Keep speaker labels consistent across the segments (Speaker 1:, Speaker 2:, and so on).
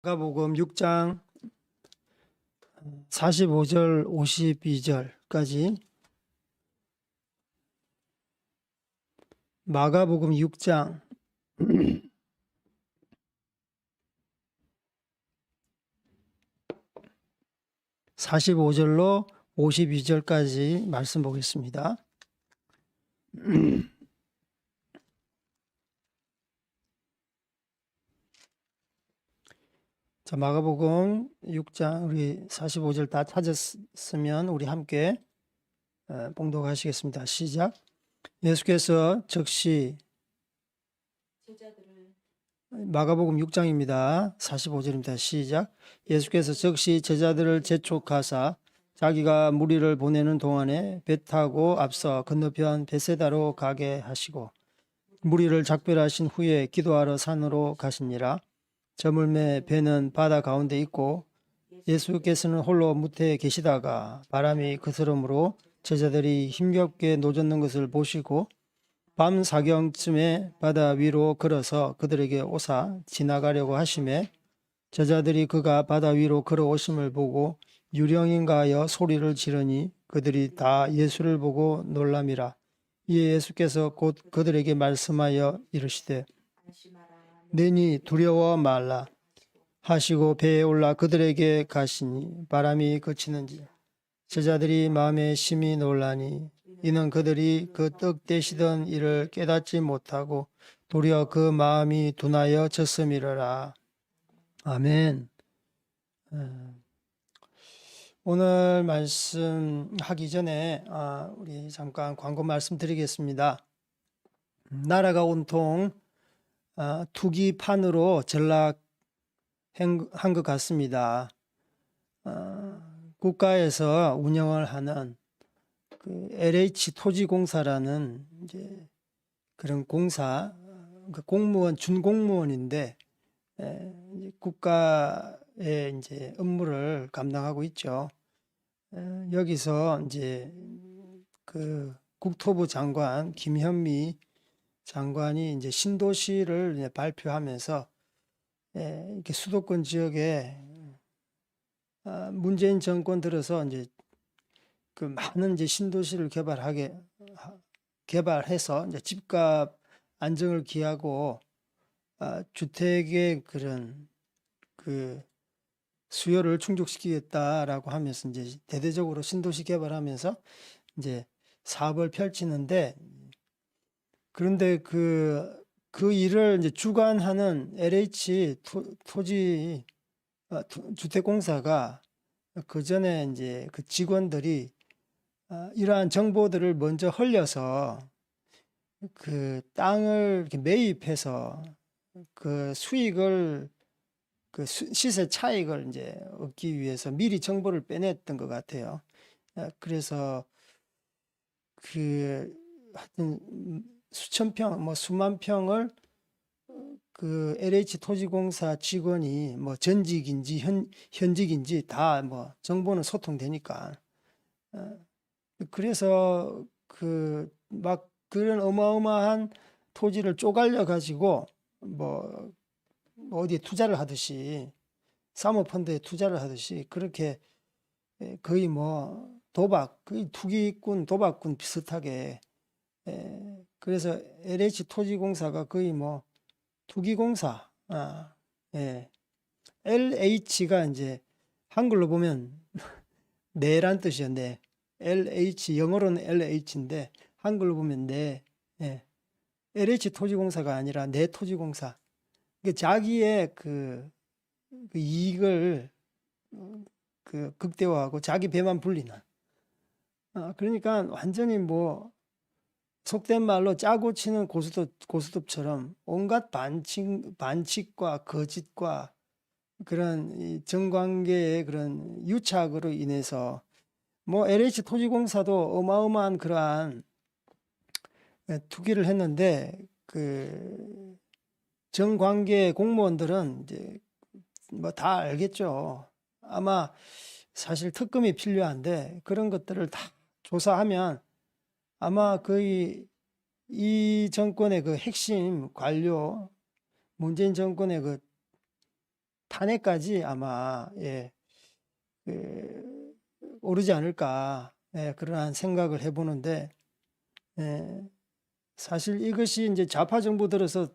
Speaker 1: 마가복음 6장 45절 52절까지 마가복음 6장 45절로 52절까지 말씀 보겠습니다. 자, 마가복음 6장 우리 45절 다 찾았으면 우리 함께 봉독하시겠습니다. 시작. 예수께서 즉시 마가복음 6장입니다. 45절입니다. 시작. 예수께서 즉시 제자들을 재촉하사 자기가 무리를 보내는 동안에 배 타고 앞서 건너편 베세다로 가게 하시고 무리를 작별하신 후에 기도하러 산으로 가시니라. 저물매 배는 바다 가운데 있고 예수께서는 홀로 무태에 계시다가 바람이 그스름으로 제자들이 힘겹게 노젓는 것을 보시고 밤 사경쯤에 바다 위로 걸어서 그들에게 오사 지나가려고 하심에 제자들이 그가 바다 위로 걸어오심을 보고 유령인가 하여 소리를 지르니 그들이 다 예수를 보고 놀람이라. 이에 예수께서 곧 그들에게 말씀하여 이르시되 너니 두려워 말라 하시고 배에 올라 그들에게 가시니 바람이 그치는지 제자들이 마음에 심히 놀라니 이는 그들이 그 떡 떼시던 일을 깨닫지 못하고 도리어 그 마음이 둔하여 졌음이러라. 아멘. 오늘 말씀하기 전에 우리 잠깐 광고 말씀드리겠습니다. 나라가 온통 투기판으로 전락한 것 같습니다. 국가에서 운영을 하는 그 LH 토지공사라는 이제 그런 공사, 그 공무원 준공무원인데 이제 국가의 이제 업무를 감당하고 있죠. 여기서 이제 그 국토부 장관 김현미 장관이 이제 신도시를 이제 발표하면서 이렇게 수도권 지역에 문재인 정권 들어서 이제 그 많은 이제 신도시를 개발해서 이제 집값 안정을 기하고 주택의 그런 그 수요를 충족시키겠다라고 하면서 이제 대대적으로 신도시 개발하면서 이제 사업을 펼치는데 그런데 그 일을 이제 주관하는 LH 토지 주택공사가 그 전에 이제 그 직원들이 이러한 정보들을 먼저 흘려서 그 땅을 이렇게 매입해서 그 수익을 그 시세 차익을 이제 얻기 위해서 미리 정보를 빼냈던 것 같아요. 그래서 그 하여튼 수천 평, 뭐 수만 평을 그 LH 토지공사 직원이 뭐 전직인지 현직인지 다 뭐 정보는 소통되니까 그래서 그 막 그런 어마어마한 토지를 쪼갈려 가지고 뭐 어디에 투자를 하듯이 사모펀드에 투자를 하듯이 그렇게 거의 뭐 도박, 거의 투기꾼, 도박꾼 비슷하게 그래서 LH 토지공사가 거의 뭐 투기공사, LH가 이제 한글로 보면 내란 뜻이요, 네. LH 영어로는 LH인데 한글로 보면 네. LH 토지공사가 아니라 내 토지공사. 자기의 그 이익을 그 극대화하고 자기 배만 불리는. 그러니까 완전히 뭐 속된 말로 짜고 치는 고스톱처럼 온갖 반칙과 거짓과 그런 정관계의 그런 유착으로 인해서 뭐 LH 토지공사도 어마어마한 그러한 투기를 했는데 그 정관계 공무원들은 이제 뭐 다 알겠죠. 아마 사실 특검이 필요한데 그런 것들을 다 조사하면 아마 거의 이 정권의 그 핵심 관료, 문재인 정권의 그 탄핵까지 아마 오르지 않을까 그러한 생각을 해보는데 사실 이것이 이제 좌파 정부 들어서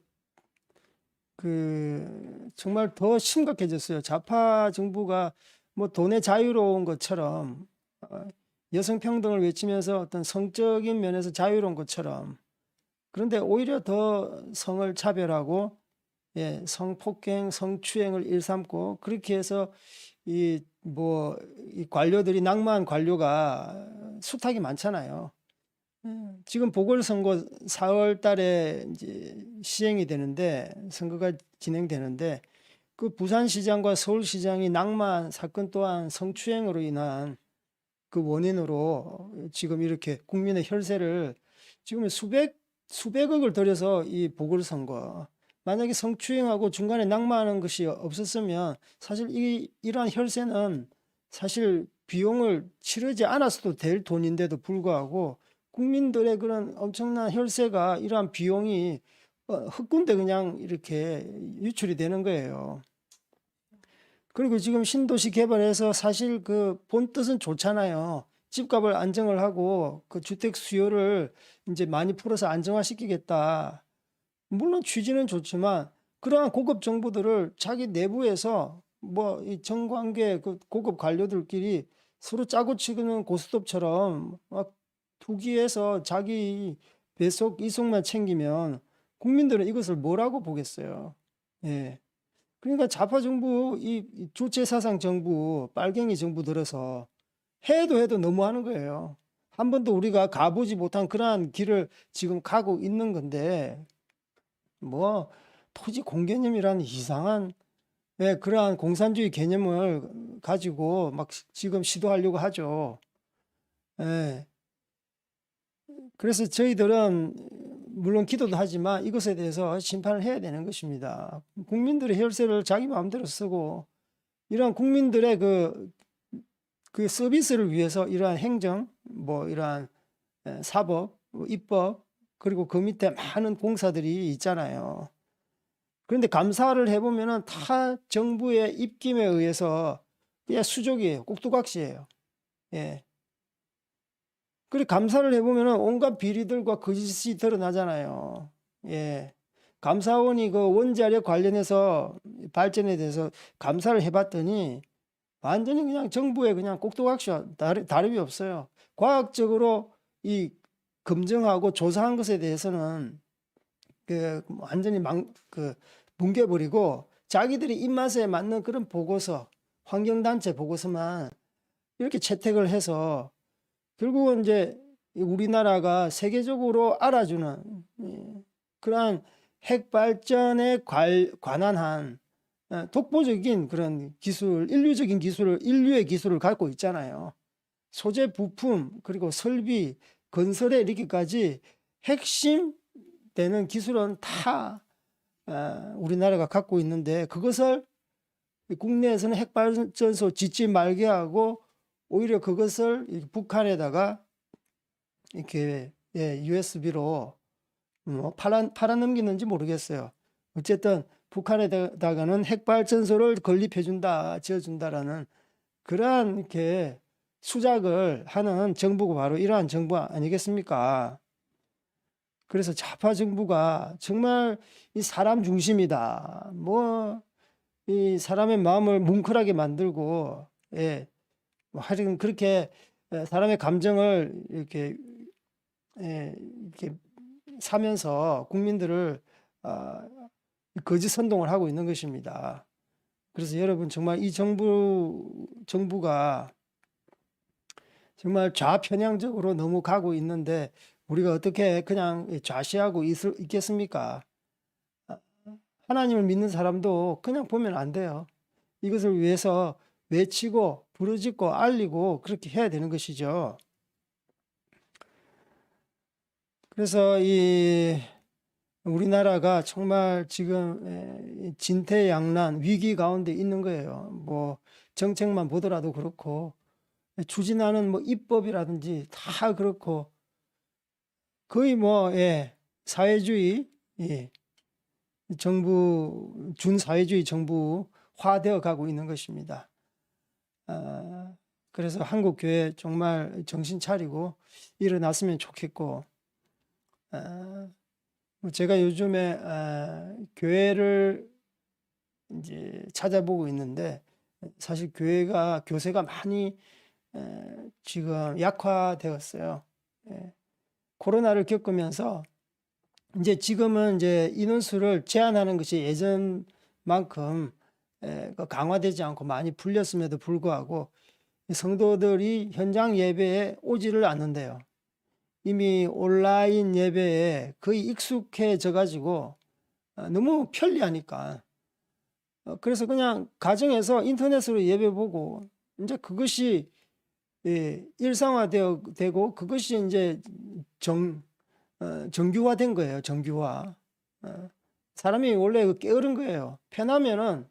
Speaker 1: 정말 더 심각해졌어요. 좌파 정부가 뭐 돈의 자유로운 것처럼 여성 평등을 외치면서 어떤 성적인 면에서 자유로운 것처럼 그런데 오히려 더 성을 차별하고 성폭행, 성추행을 일삼고 그렇게 해서 이 관료들이 낭만 관료가 수탁이 많잖아요. 지금 보궐선거 4월 달에 이제 시행이 되는데 선거가 진행되는데 그 부산시장과 서울시장이 낭만 사건 또한 성추행으로 인한 그 원인으로 지금 이렇게 국민의 혈세를 지금 수백억을 들여서 이 보궐선거 만약에 성추행하고 중간에 낭만하는 것이 없었으면 사실 이러한 혈세는 사실 비용을 치르지 않았어도 될 돈인데도 불구하고 국민들의 그런 엄청난 혈세가 이러한 비용이 헛군데 그냥 이렇게 유출이 되는 거예요. 그리고 지금 신도시 개발해서 사실 그 본 뜻은 좋잖아요. 집값을 안정을 하고 그 주택 수요를 이제 많이 풀어서 안정화시키겠다. 물론 취지는 좋지만 그러한 고급 정보들을 자기 내부에서 뭐 이 정관계 그 고급 관료들끼리 서로 짜고 치는 고스톱처럼 막 투기해서 자기 배속 이속만 챙기면 국민들은 이것을 뭐라고 보겠어요. 예. 그러니까 좌파 정부, 이 주체 사상 정부, 빨갱이 정부 들어서 해도 너무하는 거예요. 한 번도 우리가 가보지 못한 그러한 길을 지금 가고 있는 건데 뭐 토지 공개념이라는 이상한 그러한 공산주의 개념을 가지고 막 지금 시도하려고 하죠. 예. 그래서 저희들은 물론 기도도 하지만 이것에 대해서 심판을 해야 되는 것입니다. 국민들의 혈세를 자기 마음대로 쓰고 이러한 국민들의 그 서비스를 위해서 이러한 행정, 뭐 이러한 사법, 입법, 그리고 그 밑에 많은 공사들이 있잖아요. 그런데 감사를 해보면은 다 정부의 입김에 의해서 그냥 수족이에요. 꼭두각시예요. 예. 그리고 감사를 해보면은 온갖 비리들과 거짓이 드러나잖아요. 예. 감사원이 그 원자력 관련해서 발전에 대해서 감사를 해봤더니 완전히 그냥 정부의 그냥 꼭두각시와 다름이 없어요. 과학적으로 이 검증하고 조사한 것에 대해서는 완전히 뭉개버리고 자기들이 입맛에 맞는 그런 보고서, 환경단체 보고서만 이렇게 채택을 해서 결국은 이제 우리나라가 세계적으로 알아주는 그러한 핵발전에 관한 한 독보적인 그런 기술, 인류의 기술을 갖고 있잖아요. 소재 부품, 그리고 설비, 건설에 이르기까지 핵심 되는 기술은 다 우리나라가 갖고 있는데 그것을 국내에서는 핵발전소 짓지 말게 하고 오히려 그것을 북한에다가 이렇게 USB로 팔아넘기는지 모르겠어요. 어쨌든 북한에다가는 핵발전소를 건립해준다, 지어준다라는 그러한 이렇게 수작을 하는 정부가 바로 이러한 정부 아니겠습니까? 그래서 좌파 정부가 정말 이 사람 중심이다. 뭐 이 사람의 마음을 뭉클하게 만들고, 뭐 하여튼 그렇게 사람의 감정을 이렇게 사면서 국민들을 거짓 선동을 하고 있는 것입니다. 그래서 여러분 정말 이 정부가 정말 좌편향적으로 너무 가고 있는데 우리가 어떻게 그냥 좌시하고 있겠습니까? 하나님을 믿는 사람도 그냥 보면 안 돼요. 이것을 위해서 외치고 부르짖고 알리고 그렇게 해야 되는 것이죠. 그래서 이 우리나라가 정말 지금 진퇴양난 위기 가운데 있는 거예요. 뭐 정책만 보더라도 그렇고 추진하는 뭐 입법이라든지 다 그렇고 거의 뭐 사회주의 정부 준사회주의 정부 세상화되어 가고 있는 것입니다. 그래서 한국 교회 정말 정신 차리고 일어났으면 좋겠고, 제가 요즘에 교회를 이제 찾아보고 있는데, 사실 교세가 많이 지금 약화되었어요. 코로나를 겪으면서 이제 지금은 이제 인원수를 제한하는 것이 예전만큼 강화되지 않고 많이 풀렸음에도 불구하고 성도들이 현장 예배에 오지를 않는데요. 이미 온라인 예배에 거의 익숙해져 가지고 너무 편리하니까 그래서 그냥 가정에서 인터넷으로 예배 보고 이제 그것이 일상화되고 그것이 이제 정규화된 거예요. 정규화. 사람이 원래 게으른 거예요. 편하면은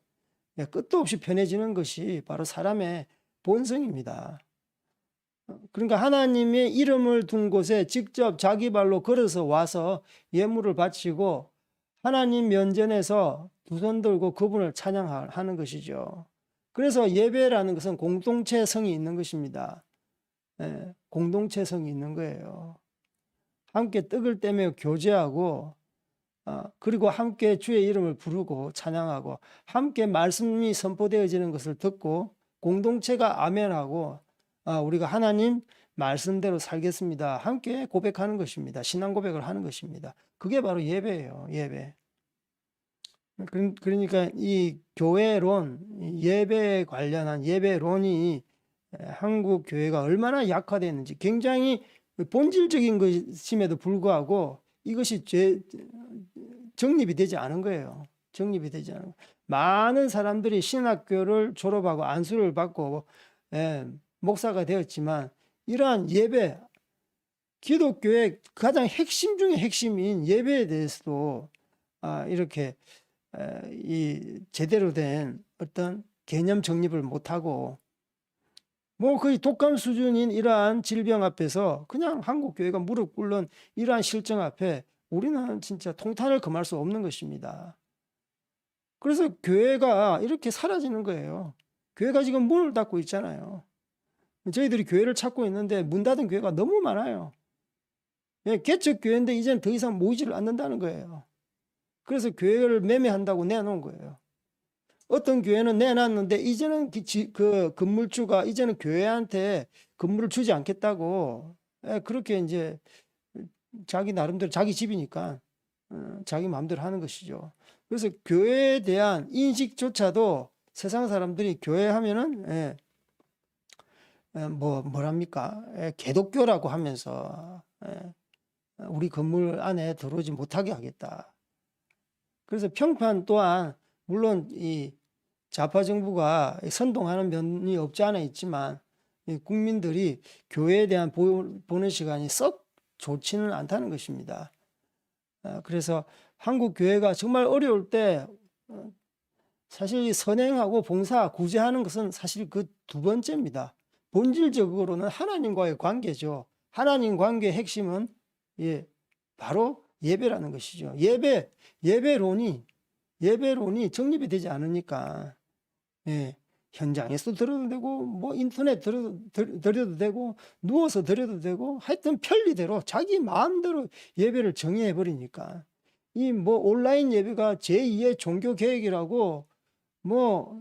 Speaker 1: 끝도 없이 편해지는 것이 바로 사람의 본성입니다. 그러니까 하나님의 이름을 둔 곳에 직접 자기 발로 걸어서 와서 예물을 바치고 하나님 면전에서 두 손 들고 그분을 찬양하는 것이죠. 그래서 예배라는 것은 공동체성이 있는 것입니다. 공동체성이 있는 거예요. 함께 떡을 떼며 교제하고 그리고 함께 주의 이름을 부르고 찬양하고 함께 말씀이 선포되어지는 것을 듣고 공동체가 아멘하고 우리가 하나님 말씀대로 살겠습니다. 함께 고백하는 것입니다. 신앙 고백을 하는 것입니다. 그게 바로 예배예요. 예배. 그러니까 이 교회론, 예배에 관련한 예배론이 한국 교회가 얼마나 약화되었는지 굉장히 본질적인 것임에도 불구하고 이것이 정립이 되지 않은 거예요. 정립이 되지 않은 거예요. 많은 사람들이 신학교를 졸업하고 안수를 받고 목사가 되었지만 이러한 예배, 기독교의 가장 핵심 중의 핵심인 예배에 대해서도 이렇게 이 제대로 된 어떤 개념 정립을 못하고 뭐 거의 독감 수준인 이러한 질병 앞에서 그냥 한국 교회가 무릎 꿇는 이러한 실정 앞에 우리는 진짜 통탄을 금할 수 없는 것입니다. 그래서 교회가 이렇게 사라지는 거예요. 교회가 지금 문을 닫고 있잖아요. 저희들이 교회를 찾고 있는데 문 닫은 교회가 너무 많아요. 개척 교회인데 이제는 더 이상 모이지를 않는다는 거예요. 그래서 교회를 매매한다고 내놓은 거예요. 어떤 교회는 내놨는데 이제는 그 건물주가 이제는 교회한테 건물을 주지 않겠다고 그렇게 이제 자기 나름대로 자기 집이니까 자기 마음대로 하는 것이죠. 그래서 교회에 대한 인식조차도 세상 사람들이 교회 하면은 뭐랍니까? 개독교라고 하면서 우리 건물 안에 들어오지 못하게 하겠다. 그래서 평판 또한 물론 이 좌파 정부가 선동하는 면이 없지 않아 있지만 국민들이 교회에 대한 보는 시간이 썩 좋지는 않다는 것입니다. 그래서 한국 교회가 정말 어려울 때 사실 선행하고 봉사, 구제하는 것은 사실 그 두 번째입니다. 본질적으로는 하나님과의 관계죠. 하나님 관계의 핵심은 바로 예배라는 것이죠. 예배론이 정립이 되지 않으니까 현장에서 드려도 되고 뭐 인터넷 드려도 되고 누워서 드려도 되고 하여튼 편리대로 자기 마음대로 예배를 정의해 버리니까 이 뭐 온라인 예배가 제2의 종교 개혁이라고 뭐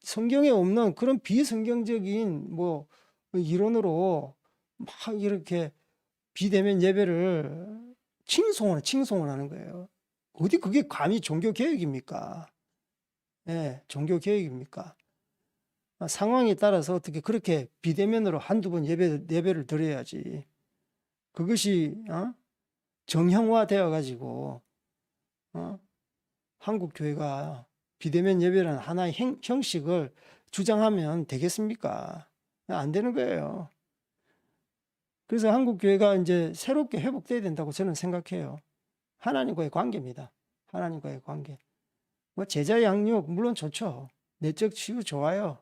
Speaker 1: 성경에 없는 그런 비성경적인 뭐 이론으로 막 이렇게 비대면 예배를 칭송을 하는 거예요. 어디 그게 감히 종교 개혁입니까? 종교 개혁입니까? 상황에 따라서 어떻게 그렇게 비대면으로 한두 번 예배를 드려야지. 그것이 정형화되어 가지고 한국 교회가 비대면 예배라는 하나의 형식을 주장하면 되겠습니까? 안 되는 거예요. 그래서 한국 교회가 이제 새롭게 회복돼야 된다고 저는 생각해요. 하나님과의 관계입니다. 하나님과의 관계. 뭐 제자 양육 물론 좋죠. 내적 치유 좋아요.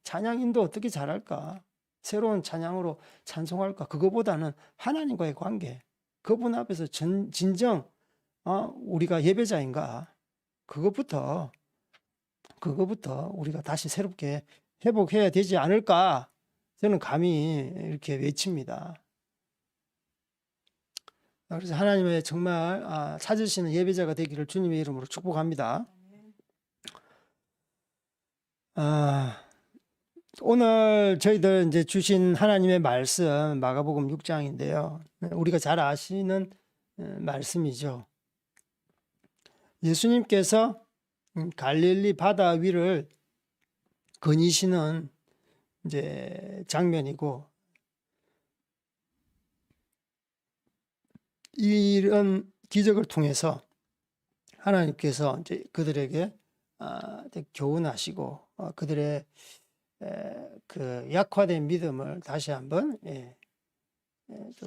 Speaker 1: 찬양인도 어떻게 잘할까? 새로운 찬양으로 찬송할까? 그거보다는 하나님과의 관계. 그분 앞에서 진정 우리가 예배자인가? 그것부터 그거부터 우리가 다시 새롭게 회복해야 되지 않을까? 저는 감히 이렇게 외칩니다. 그래서 하나님의 정말 찾으시는 예배자가 되기를 주님의 이름으로 축복합니다. 오늘 저희들 이제 주신 하나님의 말씀 마가복음 6장인데요. 우리가 잘 아시는 말씀이죠. 예수님께서 갈릴리 바다 위를 거니시는 이제 장면이고, 이런 기적을 통해서 하나님께서 이제 그들에게 교훈하시고 그들의 그 약화된 믿음을 다시 한번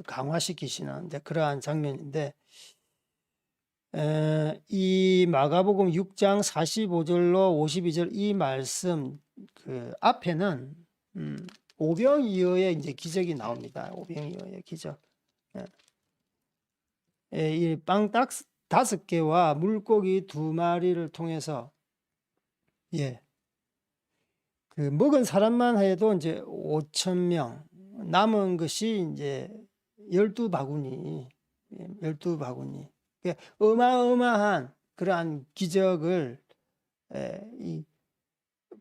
Speaker 1: 강화시키시는 이제 그러한 장면인데, 이 마가복음 6장 45절로 52절 이 말씀 그 앞에는 오병이어의 이제 기적이 나옵니다. 오병이어의 기적. 이 빵 5개와 물고기 2마리를 통해서 그 먹은 사람만 해도 이제 5,000명, 남은 것이 이제 12바구니. 어마어마한 그러한 기적을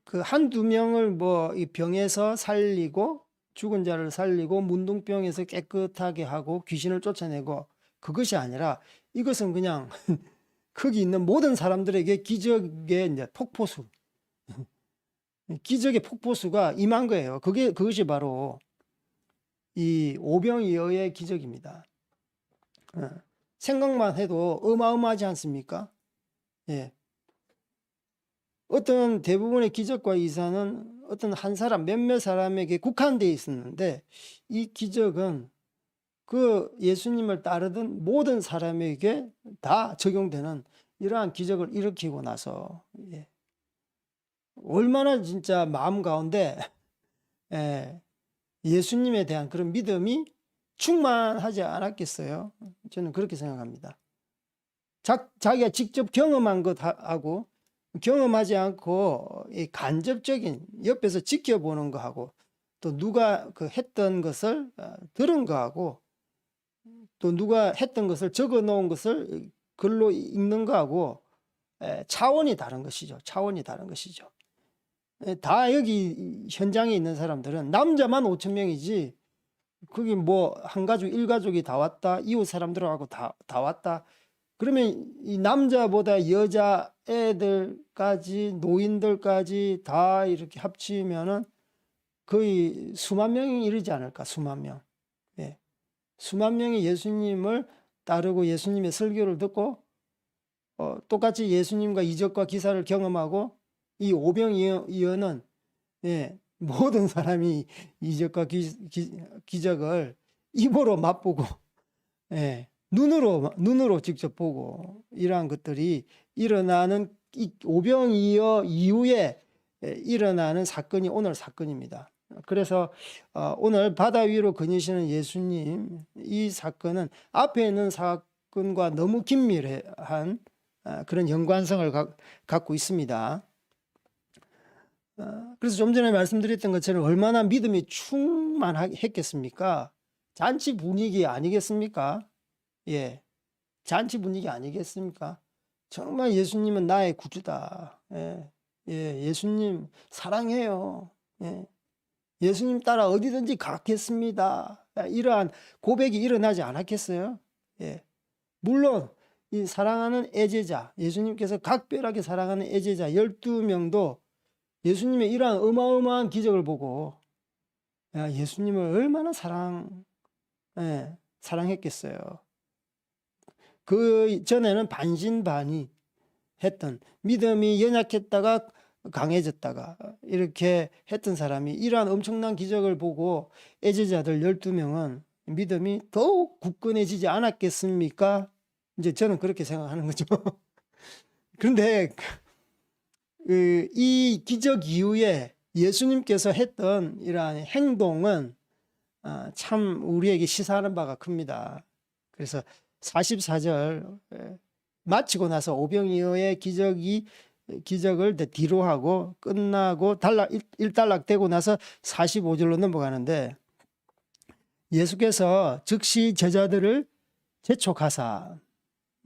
Speaker 1: 그 한두 명을 뭐 이 병에서 살리고 죽은 자를 살리고 문둥병에서 깨끗하게 하고 귀신을 쫓아내고, 그것이 아니라 이것은 그냥 거기 있는 모든 사람들에게 기적의 이제 폭포수, 기적의 폭포수가 임한 거예요. 그것이 바로 이 오병이어의 기적입니다. 생각만 해도 어마어마하지 않습니까? 예. 어떤 대부분의 기적과 이사는 어떤 한 사람, 몇몇 사람에게 국한되어 있었는데, 이 기적은 그 예수님을 따르던 모든 사람에게 다 적용되는 이러한 기적을 일으키고 나서 얼마나 진짜 마음 가운데 예수님에 대한 그런 믿음이 충만하지 않았겠어요? 저는 그렇게 생각합니다. 자기가 직접 경험한 것하고 경험하지 않고 간접적인 옆에서 지켜보는 거하고, 또 누가 그 했던 것을 들은 거하고, 또 누가 했던 것을 적어 놓은 것을 글로 읽는 거하고 차원이 다른 것이죠. 차원이 다른 것이죠. 다 여기 현장에 있는 사람들은 남자만 5,000명이지 거기 뭐 한 가족, 일가족이 다 왔다, 이웃 사람들하고 다 왔다. 그러면 이 남자보다 여자 애들까지 노인들까지 다 이렇게 합치면은 거의 수만 명이 이르지 않을까. 수만 명. 수만 명이 예수님을 따르고 예수님의 설교를 듣고 똑같이 예수님과 이적과 기사를 경험하고, 이 오병이어는 모든 사람이 이적과 기적을 입으로 맛보고 눈으로 직접 보고, 이러한 것들이 일어나는 이 오병이어 이후에 일어나는 사건이 오늘 사건입니다. 그래서 오늘 바다 위로 거니시는 예수님, 이 사건은 앞에 있는 사건과 너무 긴밀한 그런 연관성을 갖고 있습니다. 그래서 좀 전에 말씀드렸던 것처럼 얼마나 믿음이 충만했겠습니까? 잔치 분위기 아니겠습니까? 잔치 분위기 아니겠습니까? 정말 예수님은 나의 구주다. 예수님 사랑해요. 예수님 따라 어디든지 가겠습니다. 이러한 고백이 일어나지 않았겠어요? 물론 이 사랑하는 애제자, 예수님께서 각별하게 사랑하는 애제자 12명도 예수님의 이러한 어마어마한 기적을 보고 예수님을 얼마나 사랑했겠어요. 그 전에는 반신반의 했던, 믿음이 연약했다가 강해졌다가 이렇게 했던 사람이 이러한 엄청난 기적을 보고 애제자들 12명은 믿음이 더욱 굳건해지지 않았겠습니까? 이제 저는 그렇게 생각하는 거죠. 그런데 이 기적 이후에 예수님께서 했던 이러한 행동은 참 우리에게 시사하는 바가 큽니다. 그래서 44절 마치고 나서 오병이어의 기적이 기적을 뒤로 하고 끝나고 일단락되고 나서 45절로 넘어가는데, 예수께서 즉시 제자들을 재촉하사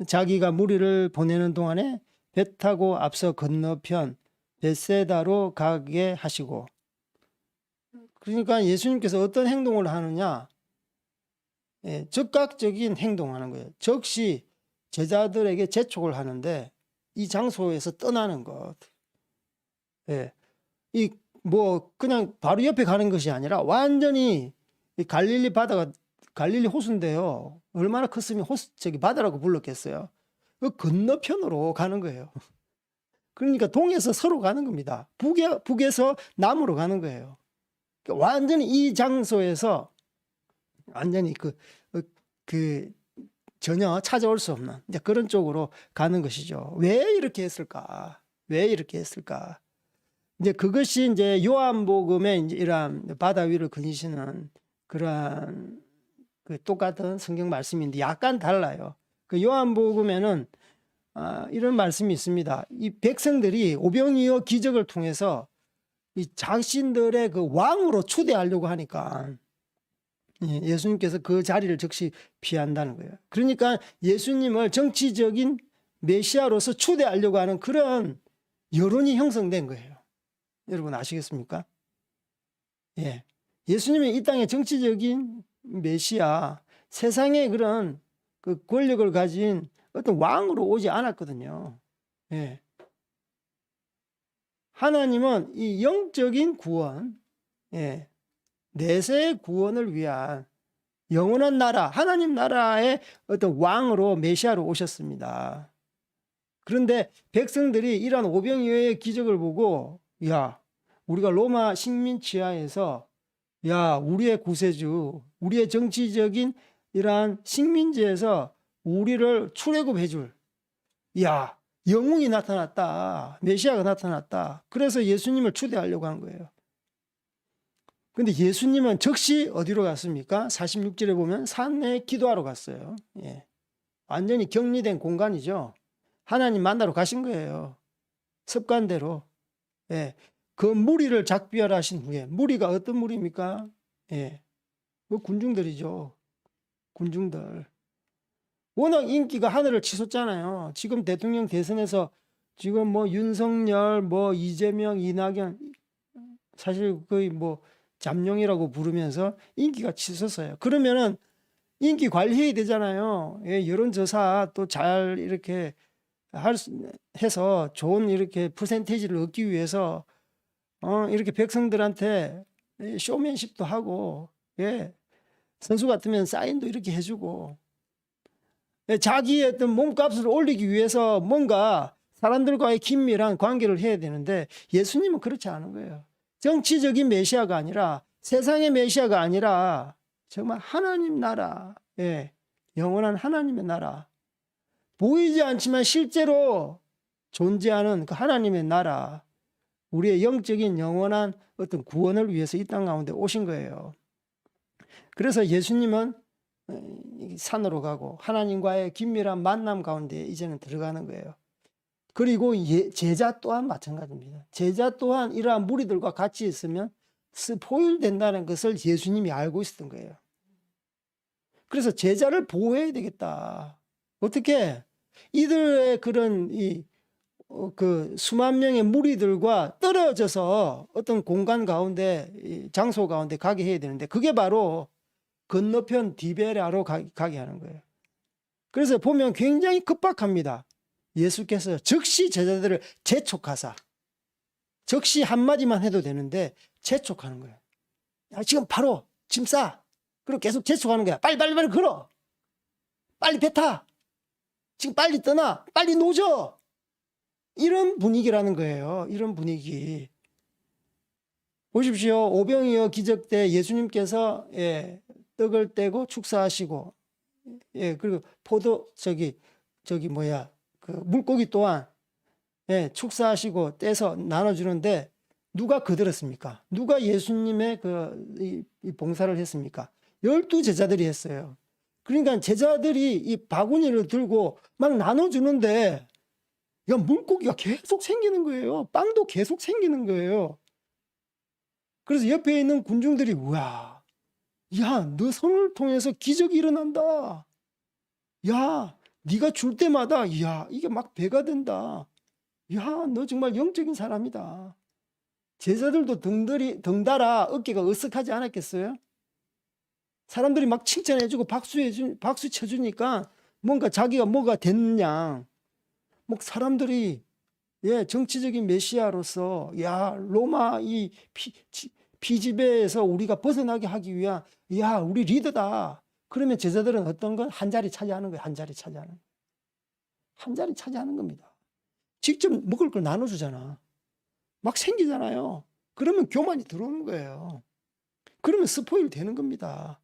Speaker 1: 자기가 무리를 보내는 동안에 배 타고 앞서 건너편 벳세다로 가게 하시고, 그러니까 예수님께서 어떤 행동을 하느냐, 즉각적인 행동하는 거예요. 즉시 제자들에게 재촉을 하는데 이 장소에서 떠나는 것. 이 뭐 그냥 바로 옆에 가는 것이 아니라 완전히 이 갈릴리 바다가 갈릴리 호수인데요. 얼마나 컸으면 저기 바다라고 불렀겠어요. 그 건너편으로 가는 거예요. 그러니까 동에서 서로 가는 겁니다. 북에서 남으로 가는 거예요. 그러니까 완전히 이 장소에서 완전히 그 전혀 찾아올 수 없는 이제 그런 쪽으로 가는 것이죠. 왜 이렇게 했을까? 왜 이렇게 했을까? 이제 그것이 이제 요한복음의 이제 이러한 바다 위를 거니시는 그러한 그 똑같은 성경 말씀인데 약간 달라요. 그 요한복음에는 이런 말씀이 있습니다. 이 백성들이 오병이어 기적을 통해서 이 자신들의 그 왕으로 추대하려고 하니까 예수님께서 그 자리를 즉시 피한다는 거예요. 그러니까 예수님을 정치적인 메시아로서 추대하려고 하는 그런 여론이 형성된 거예요. 여러분 아시겠습니까? 예. 예수님이 이 땅의 정치적인 메시아, 세상의 그런 그 권력을 가진 어떤 왕으로 오지 않았거든요. 예. 하나님은 이 영적인 구원, 내세의 구원을 위한 영원한 나라, 하나님 나라의 어떤 왕으로 메시아로 오셨습니다. 그런데 백성들이 이러한 오병이어의 기적을 보고, 야, 우리가 로마 식민 지하에서, 야, 우리의 구세주, 우리의 정치적인 이러한 식민지에서 우리를 출애굽해 줄, 야, 영웅이 나타났다. 메시아가 나타났다. 그래서 예수님을 추대하려고 한 거예요. 근데 예수님은 즉시 어디로 갔습니까? 46절에 보면 산에 기도하러 갔어요. 예. 완전히 격리된 공간이죠. 하나님 만나러 가신 거예요. 습관대로. 예. 그 무리를 작별하신 후에, 무리가 어떤 무리입니까? 예. 그 군중들이죠. 군중들. 워낙 인기가 하늘을 치솟잖아요. 지금 대통령 대선에서 지금 뭐 윤석열, 뭐 이재명, 이낙연, 사실 거의 뭐 잠룡이라고 부르면서 인기가 치솟아요. 그러면은 인기 관리해야 되잖아요. 예, 여론조사 또 잘 이렇게 해서 좋은 이렇게 퍼센테이지를 얻기 위해서 이렇게 백성들한테 쇼맨십도 하고, 예, 선수 같으면 사인도 이렇게 해주고, 자기의 어떤 몸값을 올리기 위해서 뭔가 사람들과의 긴밀한 관계를 해야 되는데 예수님은 그렇지 않은 거예요. 정치적인 메시아가 아니라, 세상의 메시아가 아니라 정말 하나님 나라, 영원한 하나님의 나라, 보이지 않지만 실제로 존재하는 그 하나님의 나라, 우리의 영적인 영원한 어떤 구원을 위해서 이 땅 가운데 오신 거예요. 그래서 예수님은 산으로 가고 하나님과의 긴밀한 만남 가운데 이제는 들어가는 거예요. 그리고 제자 또한 마찬가지입니다. 제자 또한 이러한 무리들과 같이 있으면 스포일된다는 것을 예수님이 알고 있었던 거예요. 그래서 제자를 보호해야 되겠다. 어떻게? 이들의 그런 그 수만 명의 무리들과 떨어져서 어떤 공간 가운데, 장소 가운데 가게 해야 되는데 그게 바로 건너편 디베라로 가게 하는 거예요. 그래서 보면 굉장히 급박합니다. 예수께서 즉시 제자들을 재촉하사, 즉시 한마디만 해도 되는데 재촉하는 거예요. 야, 지금 바로 짐 싸. 그리고 계속 재촉하는 거야. 빨리 걸어. 빨리 배 타. 지금 빨리 떠나. 빨리 노져. 이런 분위기라는 거예요. 이런 분위기. 보십시오. 오병이어 기적 때 예수님께서 떡을 떼고 축사하시고, 그리고 그 물고기 또한 축사하시고 떼서 나눠주는데 누가 거들었습니까? 누가 예수님의 이 봉사를 했습니까? 12제자들이 했어요. 그러니까 제자들이 이 바구니를 들고 막 나눠주는데 야, 물고기가 계속 생기는 거예요. 빵도 계속 생기는 거예요. 그래서 옆에 있는 군중들이 우와, 야, 너 손을 통해서 기적이 일어난다. 야, 네가 줄 때마다 야, 이게 막 배가 된다. 야, 너 정말 영적인 사람이다. 제자들도 덩달아 어깨가 으쓱하지 않았겠어요? 사람들이 막 칭찬해주고 박수 쳐주니까 뭔가 자기가 뭐가 됐냐. 뭐 사람들이 예, 정치적인 메시아로서 야, 로마 이 피지배에서 우리가 벗어나게 하기 위한 야, 우리 리더다. 그러면 제자들은 어떤 건 한 자리 차지하는 거예요. 한 자리 차지하는 거예요. 한 자리 차지하는 겁니다. 직접 먹을 걸 나눠주잖아. 막 생기잖아요. 그러면 교만이 들어오는 거예요. 그러면 스포일 되는 겁니다.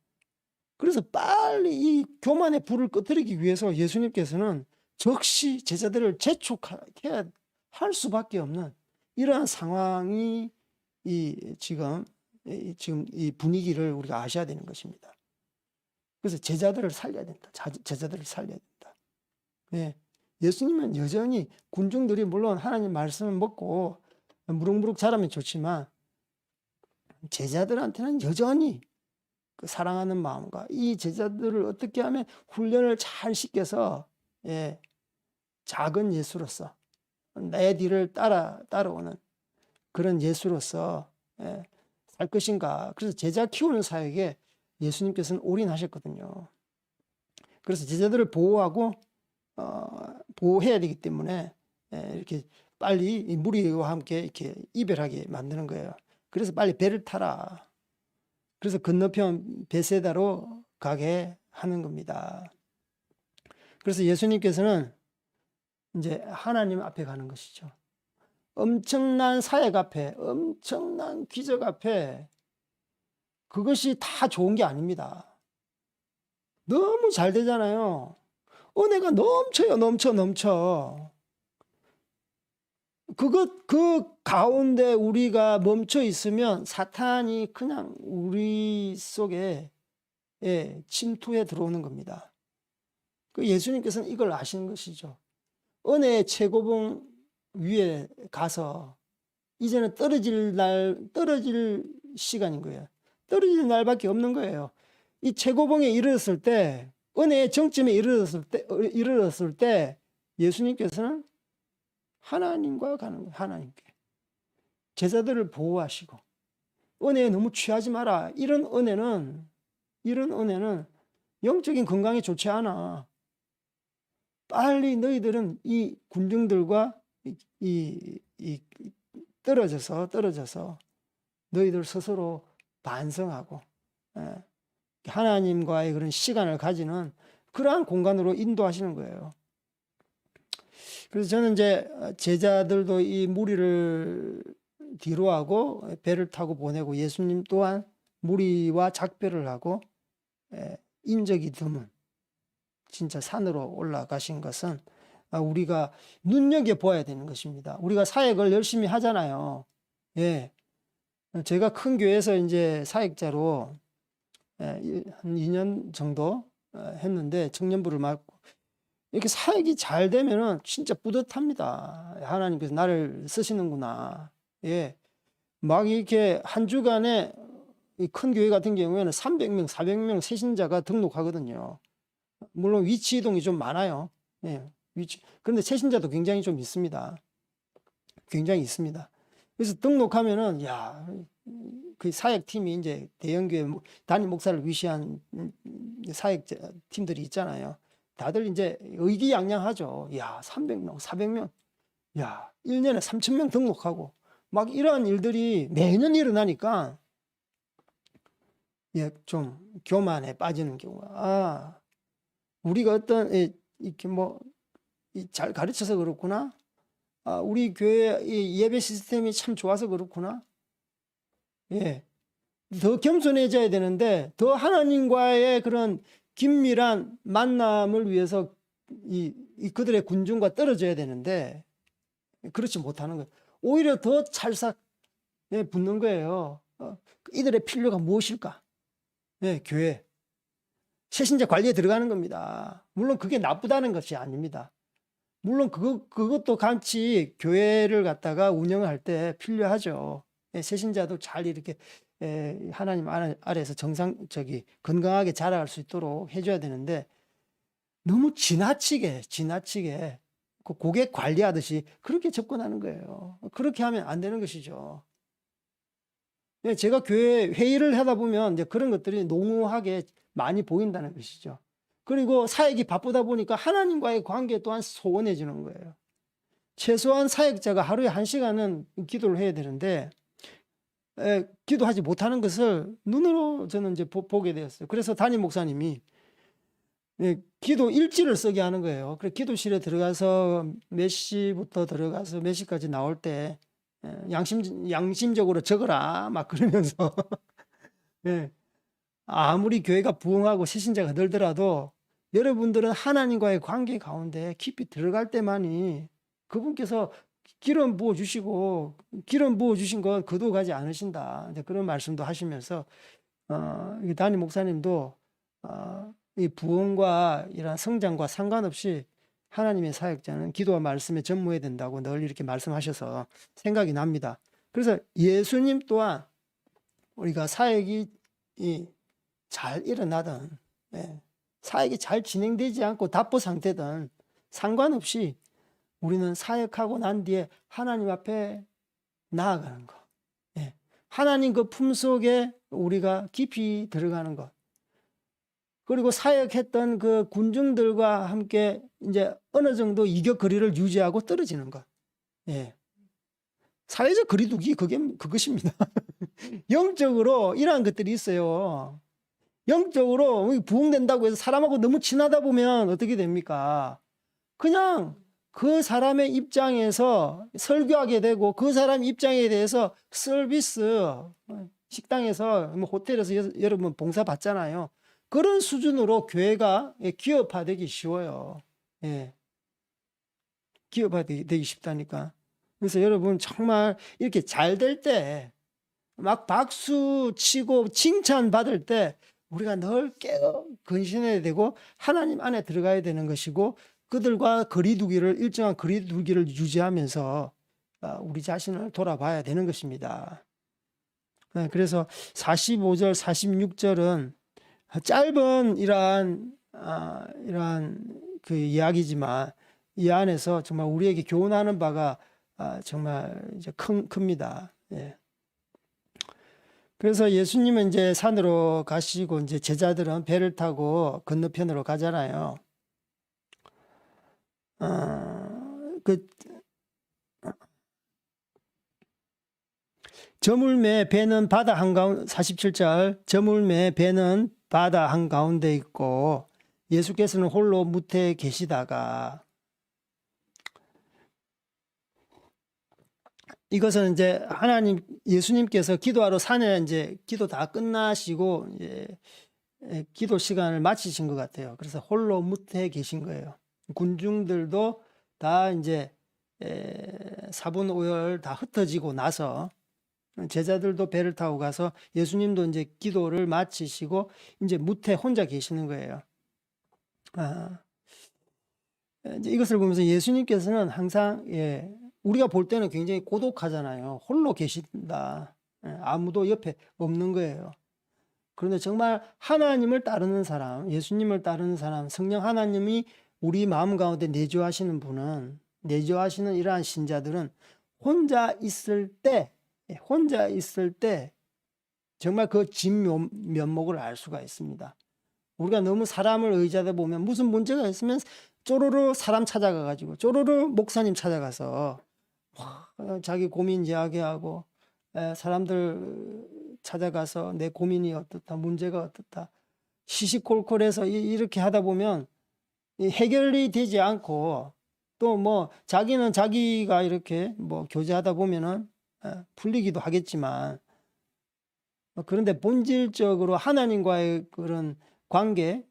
Speaker 1: 그래서 빨리 이 교만의 불을 꺼뜨리기 위해서 예수님께서는 즉시 제자들을 재촉해야 할 수밖에 없는 이러한 상황이 지금 이 분위기를 우리가 아셔야 되는 것입니다. 그래서 제자들을 살려야 된다. 제자들을 살려야 된다. 예. 예수님은 여전히 군중들이 물론 하나님 말씀을 먹고 무럭무럭 자라면 좋지만 제자들한테는 여전히 그 사랑하는 마음과 이 제자들을 어떻게 하면 훈련을 잘 시켜서 예, 작은 예수로서 내 뒤를 따라오는 그런 예수로서 예, 살 것인가. 그래서 제자 키우는 사역에 예수님께서는 올인하셨거든요. 그래서 제자들을 보호하고 보호해야 되기 때문에 예, 이렇게 빨리 이 무리와 함께 이렇게 이별하게 만드는 거예요. 그래서 빨리 배를 타라. 그래서 건너편 베세다로 가게 하는 겁니다. 그래서 예수님께서는 이제 하나님 앞에 가는 것이죠. 엄청난 사역 앞에, 엄청난 기적 앞에 그것이 다 좋은 게 아닙니다. 너무 잘 되잖아요. 은혜가 넘쳐요, 넘쳐. 그 가운데 우리가 멈춰 있으면 사탄이 그냥 우리 속에 예, 침투해 들어오는 겁니다. 그 예수님께서는 이걸 아시는 것이죠. 은혜의 최고봉 위에 가서 이제는 떨어질 시간인 거예요. 떨어질 날밖에 없는 거예요. 이 최고봉에 이르렀을 때, 은혜의 정점에 이르렀을 때 예수님께서는 하나님과 가는 거예요. 하나님께. 제자들을 보호하시고 은혜에 너무 취하지 마라. 이런 은혜는 영적인 건강에 좋지 않아. 빨리 너희들은 이 군중들과 떨어져서 너희들 스스로 반성하고 하나님과의 그런 시간을 가지는 그러한 공간으로 인도하시는 거예요. 그래서 저는 이제 제자들도 이 무리를 뒤로하고 배를 타고 보내고 예수님 또한 무리와 작별을 하고 인적이 드문 진짜 산으로 올라가신 것은 우리가 눈여겨보아야 되는 것입니다. 우리가 사역을 열심히 하잖아요. 예. 제가 큰 교회에서 이제 사역자로 한 2년 정도 했는데 청년부를 맡고 이렇게 사역이 잘 되면은 진짜 뿌듯합니다. 하나님께서 나를 쓰시는구나. 예. 막 이렇게 한 주간에 이 큰 교회 같은 경우에는 300명, 400명 새신자가 등록하거든요. 물론 위치 이동이 좀 많아요. 예. 그런데 새신자도 굉장히 좀 있습니다. 굉장히 있습니다. 그래서 등록하면은, 그 사역팀이 이제 대형교회 담임 목사를 위시한 사역 팀들이 있잖아요. 다들 이제 의기양양하죠. 300명, 400명. 1년에 3,000명 등록하고 막 이러한 일들이 매년 일어나니까 좀 교만에 빠지는 경우가 우리가 어떤 이렇게 뭐 잘 가르쳐서 그렇구나. 우리 교회 예배 시스템이 참 좋아서 그렇구나. 예. 더 겸손해져야 되는데 더 하나님과의 그런 긴밀한 만남을 위해서 그들의 군중과 떨어져야 되는데 그렇지 못하는 거예요. 오히려 더 찰싹 붙는 거예요. 이들의 필요가 무엇일까? 교회. 새신자 관리에 들어가는 겁니다. 물론 그게 나쁘다는 것이 아닙니다. 물론 그것도 같이 교회를 갖다가 운영할 때 필요하죠. 예, 새신자도 잘 이렇게 하나님 아래에서 건강하게 자라갈 수 있도록 해줘야 되는데, 너무 지나치게 그 고객 관리하듯이 그렇게 접근하는 거예요. 그렇게 하면 안 되는 것이죠. 예, 제가 교회 회의를 하다 보면 이제 그런 것들이 농후하게 많이 보인다는 것이죠. 그리고 사역이 바쁘다 보니까 하나님과의 관계 또한 소원해지는 거예요. 최소한 사역자가 하루에 1시간은 기도를 해야 되는데, 기도하지 못하는 것을 눈으로 저는 이제 보게 되었어요. 그래서 담임 목사님이 기도 일지를 쓰게 하는 거예요. 그래, 기도실에 들어가서 몇 시부터 들어가서 몇 시까지 나올 때 양심적으로 적어라 막 그러면서 예, 아무리 교회가 부흥하고 새신자가 늘더라도 여러분들은 하나님과의 관계 가운데 깊이 들어갈 때만이 그분께서 기름 부어 주시고, 기름 부어 주신 건 거두어가지 않으신다, 그런 말씀도 하시면서 담임 목사님도 이 부흥과 이런 성장과 상관없이 하나님의 사역자는 기도와 말씀에 전무해야 된다고 늘 이렇게 말씀하셔서 생각이 납니다. 그래서 예수님 또한 우리가 사역이 잘 일어나든, 사역이 잘 진행되지 않고 답보 상태든 상관없이 우리는 사역하고 난 뒤에 하나님 앞에 나아가는 것, 하나님 그 품속에 우리가 깊이 들어가는 것, 그리고 사역했던 그 군중들과 함께 이제 어느 정도 이격 거리를 유지하고 떨어지는 것. 사회적 거리두기, 그것입니다. 영적으로 이러한 것들이 있어요. 영적으로 부흥된다고 해서 사람하고 너무 친하다 보면 어떻게 됩니까? 그냥 그 사람의 입장에서 설교하게 되고, 그 사람 입장에 대해서 서비스, 식당에서, 호텔에서 여러분 봉사 받잖아요. 그런 수준으로 교회가 기업화되기 쉬워요. 기업화되기 쉽다니까. 그래서 여러분 정말 이렇게 잘 될 때, 막 박수 치고 칭찬 받을 때 우리가 늘 깨어 근신해야 되고 하나님 안에 들어가야 되는 것이고, 그들과 일정한 거리두기를 유지하면서 우리 자신을 돌아봐야 되는 것입니다. 그래서 45절, 46절은 짧은 이러한 그 이야기지만 이 안에서 정말 우리에게 교훈하는 바가 정말 이제 큽니다. 그래서 예수님은 이제 산으로 가시고 이제 제자들은 배를 타고 건너편으로 가잖아요. 저물매 배는 바다 한가운데, 47절, 저물매 배는 바다 한가운데 있고 예수께서는 홀로 무태에 계시다가, 이것은 이제 예수님께서 기도하러 산에 이제 기도 다 끝나시고 이제 기도 시간을 마치신 것 같아요. 그래서 홀로 무태에 계신 거예요. 군중들도 다 이제 4분 5열 다 흩어지고 나서 제자들도 배를 타고 가서 예수님도 이제 기도를 마치시고 이제 무태 혼자 계시는 거예요. 이제 이것을 보면서 예수님께서는 항상 우리가 볼 때는 굉장히 고독하잖아요. 홀로 계신다. 아무도 옆에 없는 거예요. 그런데 정말 하나님을 따르는 사람, 예수님을 따르는 사람, 성령 하나님이 우리 마음 가운데 내주하시는 분은, 내주하시는 이러한 신자들은 혼자 있을 때 정말 그 진면목을 알 수가 있습니다. 우리가 너무 사람을 의지하다 보면 무슨 문제가 있으면 쪼르르 사람 찾아가가지고 쪼르르 목사님 찾아가서 자기 고민 이야기하고, 사람들 찾아가서 내 고민이 어떻다, 문제가 어떻다, 시시콜콜해서 이렇게 하다 보면 해결이 되지 않고, 또 뭐 자기는 자기가 이렇게 뭐 교제하다 보면은 풀리기도 하겠지만, 그런데 본질적으로 하나님과의 그런 관계,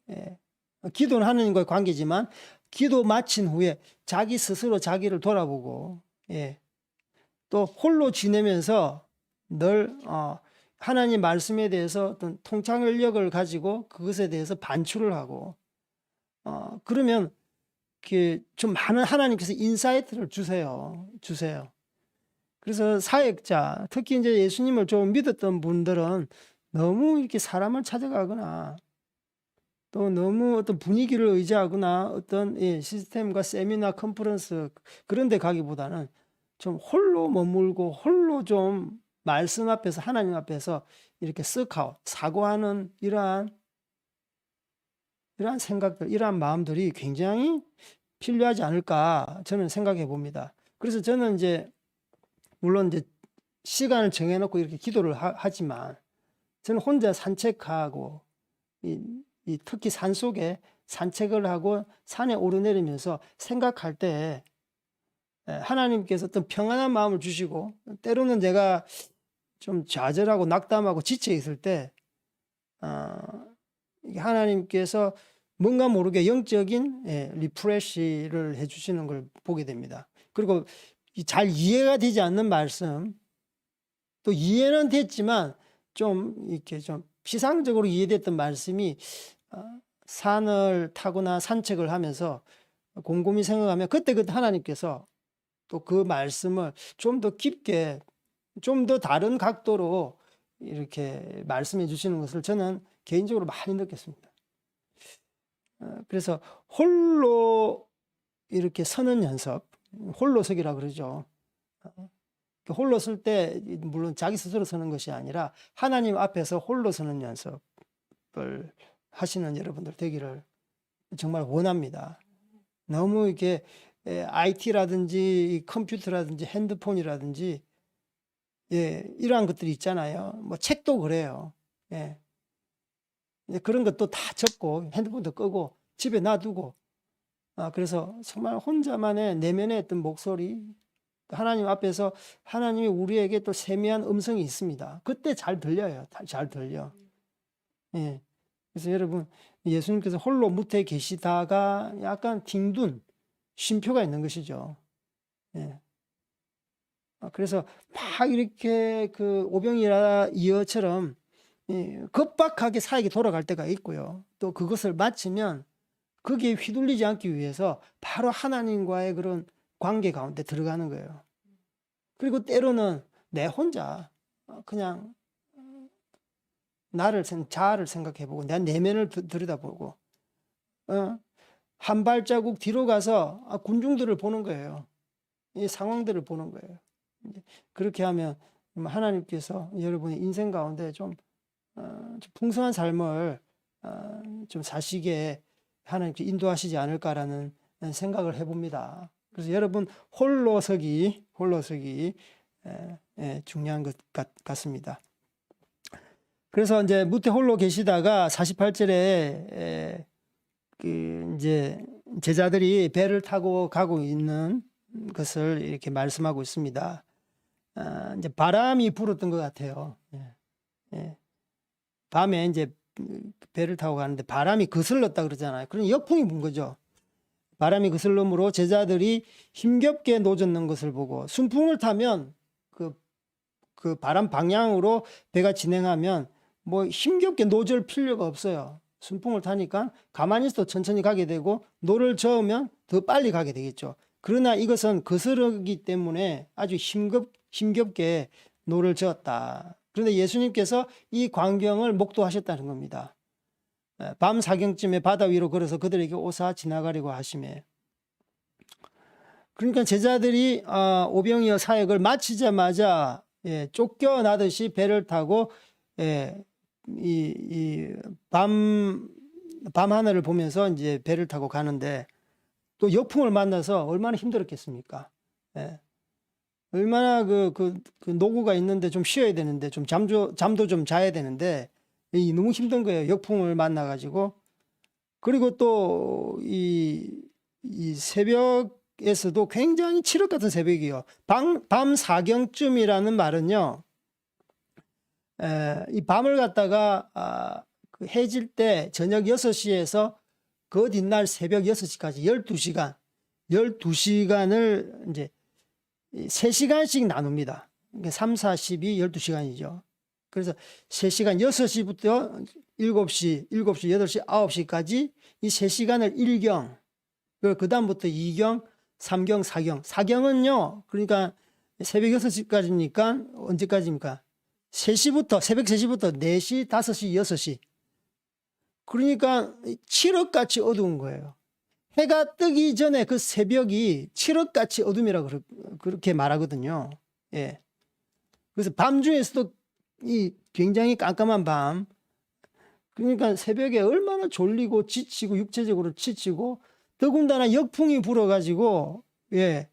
Speaker 1: 기도는 하나님과의 관계지만 기도 마친 후에 자기 스스로 자기를 돌아보고, 또 홀로 지내면서 늘 하나님 말씀에 대해서 어떤 통찰력을 가지고 그것에 대해서 반출을 하고, 그러면 좀 많은 하나님께서 인사이트를 주세요. 그래서 사역자, 특히 이제 예수님을 좀 믿었던 분들은 너무 이렇게 사람을 찾아가거나 또 너무 어떤 분위기를 의지하거나 어떤 시스템과 세미나 컨퍼런스 그런 데 가기보다는 좀 홀로 머물고 홀로 좀 말씀 앞에서 하나님 앞에서 이렇게 쓱하고 사고하는 이러한 생각들, 이러한 마음들이 굉장히 필요하지 않을까 저는 생각해 봅니다. 그래서 저는 이제 물론 이제 시간을 정해놓고 이렇게 기도를 하지만 저는 혼자 산책하고 특히 산 속에 산책을 하고 산에 오르내리면서 생각할 때 하나님께서 어떤 평안한 마음을 주시고 때로는 제가 좀 좌절하고 낙담하고 지쳐 있을 때 하나님께서 뭔가 모르게 영적인 리프레시를 해주시는 걸 보게 됩니다. 그리고 잘 이해가 되지 않는 말씀, 또 이해는 됐지만 좀 이렇게 좀 피상적으로 이해됐던 말씀이 산을 타거나 산책을 하면서 곰곰이 생각하면 그때 하나님께서 또 그 말씀을 좀 더 깊게 좀 더 다른 각도로 이렇게 말씀해 주시는 것을 저는 개인적으로 많이 느꼈습니다. 그래서 홀로 이렇게 서는 연습, 홀로서기라 그러죠. 홀로 설 때 물론 자기 스스로 서는 것이 아니라 하나님 앞에서 홀로 서는 연습을 하시는 여러분들 되기를 정말 원합니다. 너무 이렇게 IT라든지 컴퓨터라든지 핸드폰이라든지 이러한 것들이 있잖아요. 뭐 책도 그래요. 그런 것도 다 접고 핸드폰도 끄고 집에 놔두고 그래서 정말 혼자만의 내면의 어떤 목소리, 하나님 앞에서 하나님이 우리에게 또 세미한 음성이 있습니다. 그때 잘 들려요. 잘 들려. 그래서 여러분 예수님께서 홀로 무태에 계시다가 약간 딩둔 쉼표가 있는 것이죠. 그래서 막 이렇게 그 오병이어처럼 급박하게 사역이 돌아갈 때가 있고요. 또 그것을 마치면 거기에 휘둘리지 않기 위해서 바로 하나님과의 그런 관계 가운데 들어가는 거예요. 그리고 때로는 내 혼자 그냥 자아를 생각해보고 내 내면을 들여다보고 한 발자국 뒤로 가서 군중들을 보는 거예요. 이 상황들을 보는 거예요. 그렇게 하면 하나님께서 여러분의 인생 가운데 좀 풍성한 삶을 좀 사시게 하나님께 인도하시지 않을까라는 생각을 해봅니다. 그래서 여러분 홀로서기 중요한 것 같습니다. 그래서 이제 무태 홀로 계시다가 48절에 그 이제 제자들이 배를 타고 가고 있는 것을 이렇게 말씀하고 있습니다. 이제 바람이 불었던 것 같아요. 밤에 이제 배를 타고 가는데 바람이 거슬렀다 그러잖아요. 그런 역풍이 분 거죠. 바람이 거슬름으로 제자들이 힘겹게 노젓는 것을 보고 순풍을 타면 그 바람 방향으로 배가 진행하면 뭐 힘겹게 노절 필요가 없어요. 순풍을 타니까 가만히 있어도 천천히 가게 되고 노를 저으면 더 빨리 가게 되겠죠. 그러나 이것은 거스르기 때문에 아주 힘겹게 노를 저었다. 그런데 예수님께서 이 광경을 목도하셨다는 겁니다. 밤 사경쯤에 바다 위로 걸어서 그들에게 오사 지나가려고 하시매. 그러니까 제자들이 오병이어 사역을 마치자마자 쫓겨나듯이 배를 타고 밤 하늘을 보면서 이제 배를 타고 가는데 또 역풍을 만나서 얼마나 힘들었겠습니까? 얼마나 그 노고가 있는데 좀 쉬어야 되는데 좀 잠도 좀 자야 되는데 너무 힘든 거예요. 역풍을 만나가지고. 그리고 또 이 새벽에서도 굉장히 칠흑 같은 새벽이요. 밤 사경쯤이라는 말은요. 이 밤을 갖다가 그 해질 때 저녁 6시에서 그 뒷날 새벽 6시까지 12시간을 이제 3시간씩 나눕니다. 그러니까 3, 4, 12, 12시간이죠. 그래서 3시간 6시부터 7시, 8시, 9시까지 이 3시간을 일경 그 다음부터 2경, 3경, 4경. 4경은요, 그러니까 새벽 6시까지니까 언제까지입니까? 3시부터, 새벽 3시부터 4시, 5시, 6시. 그러니까 칠흑같이 어두운 거예요. 해가 뜨기 전에 그 새벽이 칠흑같이 어둠이라고 그렇게 말하거든요. 예. 그래서 밤 중에서도 이 굉장히 깜깜한 밤. 그러니까 새벽에 얼마나 졸리고 지치고 육체적으로 지치고 더군다나 역풍이 불어가지고 예,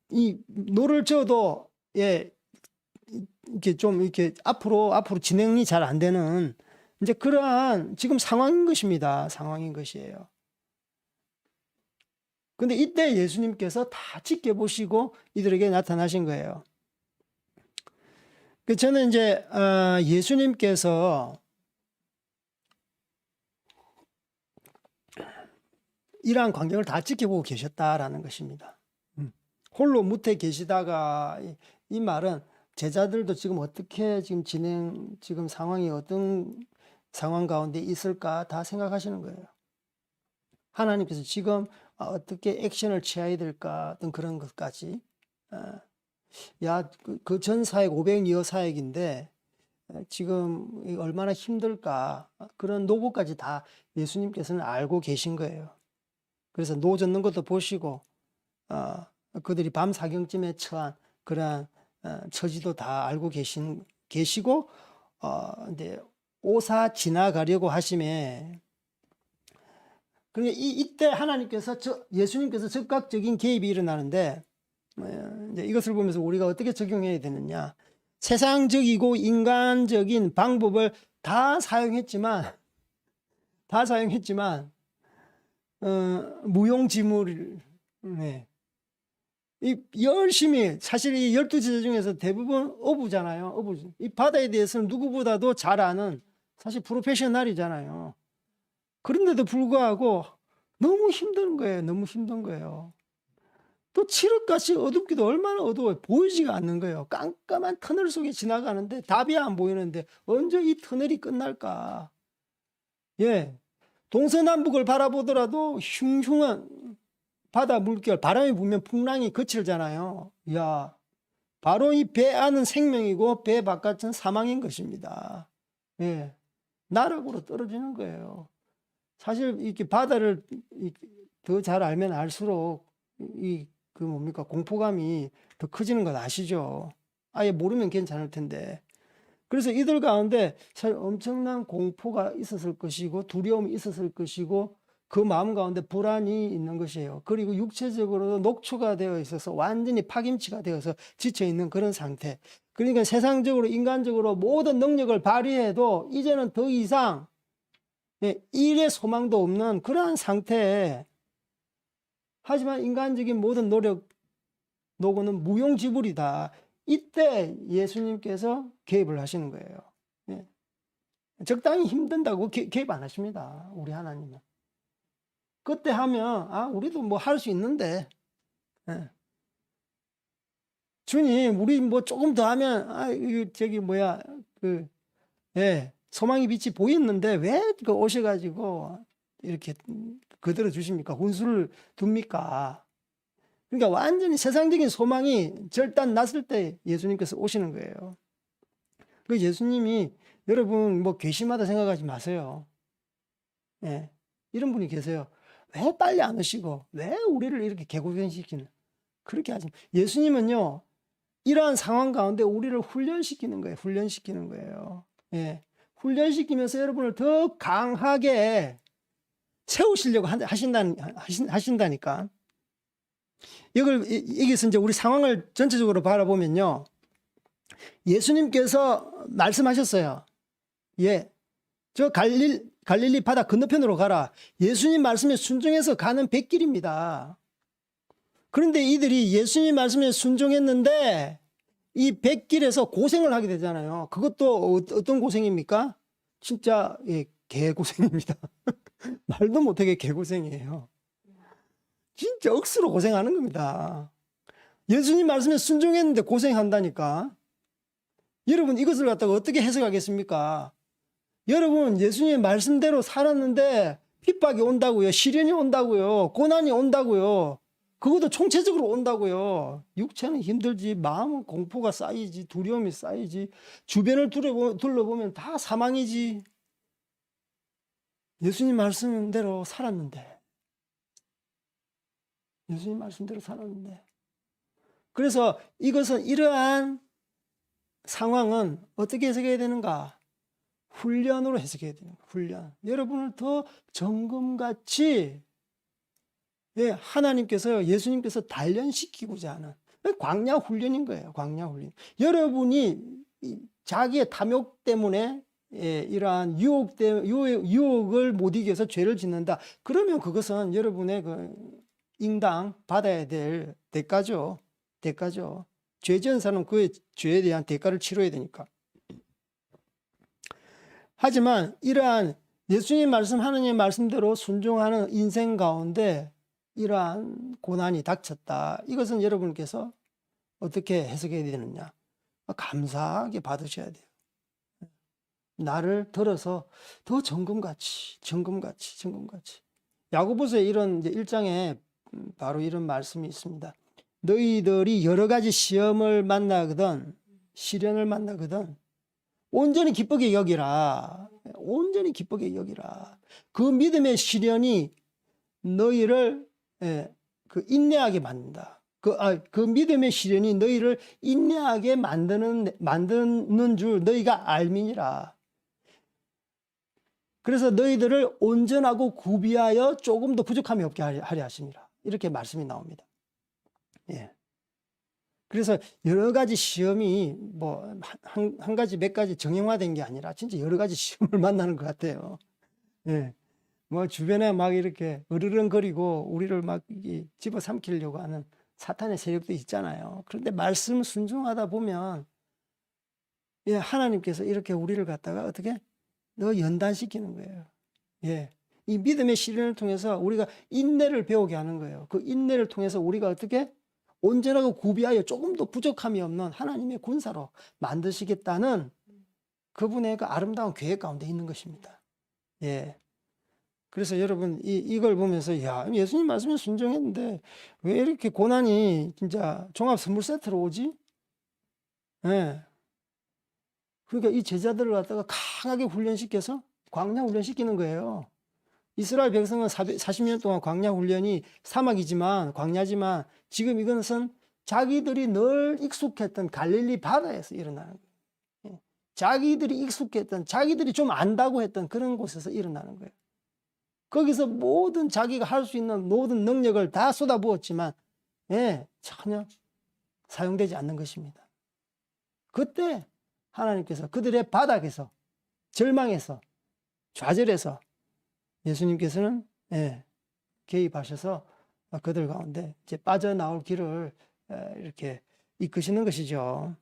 Speaker 1: 이 노를 져도 예, 이렇게 좀 이렇게 앞으로 진행이 잘 안 되는 이제 그러한 지금 상황인 것입니다. 상황인 것이에요. 근데 이때 예수님께서 다 지켜보시고 이들에게 나타나신 거예요. 저는 이제 예수님께서 이러한 광경을 다 지켜보고 계셨다라는 것입니다. 홀로 무태 계시다가 이 말은 제자들도 지금 어떻게 지금 상황이 어떤 상황 가운데 있을까 다 생각하시는 거예요. 하나님께서 지금 어떻게 액션을 취해야 될까 어떤 그런 것까지. 그 전 사역 500여 사역인데 지금 얼마나 힘들까 그런 노고까지 다 예수님께서는 알고 계신 거예요. 그래서 노 젓는 것도 보시고 그들이 밤 사경쯤에 처한 그러한 처지도 다 알고 계시고 이제 오사 지나가려고 하심에 그러니까 이때 하나님께서 예수님께서 즉각적인 개입이 일어나는데 이제 이것을 보면서 우리가 어떻게 적용해야 되느냐. 세상적이고 인간적인 방법을 다 사용했지만 무용지물 네. 열심히 사실 이 12제자 중에서 대부분 어부잖아요. 이 바다에 대해서는 누구보다도 잘 아는 사실 프로페셔널이잖아요. 그런데도 불구하고 너무 힘든 거예요. 너무 힘든 거예요. 또 칠흑같이 어둡기도 얼마나 어두워요. 보이지가 않는 거예요. 깜깜한 터널 속에 지나가는데 답이 안 보이는데 언제 이 터널이 끝날까. 예, 동서남북을 바라보더라도 흉흉한 바다 물결, 바람이 불면 풍랑이 거칠잖아요. 야, 바로 이 배 안은 생명이고 배 바깥은 사망인 것입니다. 예, 나락으로 떨어지는 거예요. 사실 이렇게 바다를 더 잘 알면 알수록 공포감이 더 커지는 건 아시죠? 아예 모르면 괜찮을 텐데. 그래서 이들 가운데 사실 엄청난 공포가 있었을 것이고 두려움이 있었을 것이고 그 마음 가운데 불안이 있는 것이에요. 그리고 육체적으로도 녹초가 되어 있어서 완전히 파김치가 되어서 지쳐 있는 그런 상태. 그러니까 세상적으로 인간적으로 모든 능력을 발휘해도 이제는 더 이상 일의 소망도 없는 그러한 상태에 하지만 인간적인 모든 노고는 무용지물이다. 이때 예수님께서 개입을 하시는 거예요. 예. 적당히 힘든다고 개입 안 하십니다. 우리 하나님은. 그때 하면 우리도 뭐 할 수 있는데 예. 주님 우리 뭐 조금 더 하면 소망의 빛이 보이는데 왜 오셔가지고 이렇게 그대로 주십니까? 훈수를 둡니까? 그러니까 완전히 세상적인 소망이 절단 났을 때 예수님께서 오시는 거예요. 그 예수님이 여러분 뭐 괘씸하다 생각하지 마세요. 예. 이런 분이 계세요. 왜 빨리 안 오시고 왜 우리를 이렇게 개고생시키는 그렇게 하지. 예수님은요 이러한 상황 가운데 우리를 훈련시키는 거예요. 예. 훈련시키면서 여러분을 더 강하게 세우시려고 하신다니까. 여기서 이제 우리 상황을 전체적으로 바라보면요. 예수님께서 말씀하셨어요. 예. 저 갈릴리 바다 건너편으로 가라. 예수님 말씀에 순종해서 가는 백길입니다. 그런데 이들이 예수님 말씀에 순종했는데 이 백길에서 고생을 하게 되잖아요. 그것도 어떤 고생입니까? 진짜 개고생입니다. 말도 못하게 개고생이에요. 진짜 억수로 고생하는 겁니다. 예수님 말씀에 순종했는데 고생한다니까. 여러분 이것을 갖다가 어떻게 해석하겠습니까? 여러분 예수님의 말씀대로 살았는데 핍박이 온다고요. 시련이 온다고요. 고난이 온다고요. 그것도 총체적으로 온다고요. 육체는 힘들지, 마음은 공포가 쌓이지, 두려움이 쌓이지, 주변을 둘러보면 다 사망이지. 예수님 말씀대로 살았는데. 예수님 말씀대로 살았는데. 그래서 이것은 이러한 상황은 어떻게 해석해야 되는가? 훈련으로 해석해야 되는 거예요. 훈련. 여러분을 더 정금같이 하나님께서 예수님께서 단련시키고자 하는 광야 훈련인 거예요. 광야 훈련. 여러분이 자기의 탐욕 때문에 이러한 유혹을 못 이겨서 죄를 짓는다. 그러면 그것은 여러분의 그 인당 받아야 될 대가죠. 대가죠. 죄 지은 사람은 그의 죄에 대한 대가를 치러야 되니까. 하지만 이러한 예수님 말씀, 하느님 말씀대로 순종하는 인생 가운데 이러한 고난이 닥쳤다. 이것은 여러분께서 어떻게 해석해야 되느냐? 감사하게 받으셔야 돼요. 나를 들어서 더 정금같이. 야고보서의 이런 1장에 바로 이런 말씀이 있습니다. 너희들이 여러 가지 시험을 만나거든, 시련을 만나거든, 온전히 기쁘게 여기라. 온전히 기쁘게 여기라. 그 믿음의 시련이 너희를 그 인내하게 만든다. 그 믿음의 시련이 너희를 인내하게 만드는 줄 너희가 알미니라. 그래서 너희들을 온전하고 구비하여 조금 더 부족함이 없게 하려 하심이라. 이렇게 말씀이 나옵니다. 예. 그래서 여러 가지 시험이 뭐 한 가지 몇 가지 정형화된 게 아니라 진짜 여러 가지 시험을 만나는 것 같아요. 예. 뭐 주변에 막 이렇게 으르렁거리고 우리를 막 집어삼키려고 하는 사탄의 세력도 있잖아요. 그런데 말씀 순종하다 보면 예, 하나님께서 이렇게 우리를 갖다가 어떻게 너 연단시키는 거예요. 예. 이 믿음의 시련을 통해서 우리가 인내를 배우게 하는 거예요. 그 인내를 통해서 우리가 어떻게 온전하고 구비하여 조금 더 부족함이 없는 하나님의 군사로 만드시겠다는 그분의 그 아름다운 계획 가운데 있는 것입니다. 예. 그래서 여러분 이걸 보면서 야, 예수님 말씀에 순종했는데 왜 이렇게 고난이 진짜 종합 선물 세트로 오지? 예. 그러니까 이 제자들을 갖다가 강하게 훈련시켜서 광야 훈련시키는 거예요. 이스라엘 백성은 40년 동안 광야 훈련이 사막이지만 광야지만 지금 이것은 자기들이 늘 익숙했던 갈릴리 바다에서 일어나는 거예요. 자기들이 익숙했던, 자기들이 좀 안다고 했던 그런 곳에서 일어나는 거예요. 거기서 모든 자기가 할 수 있는 모든 능력을 다 쏟아부었지만 전혀 사용되지 않는 것입니다. 그때 하나님께서 그들의 바닥에서 절망해서 좌절해서 예수님께서는 개입하셔서 그들 가운데 이제 빠져나올 길을 이렇게 이끄시는 것이죠.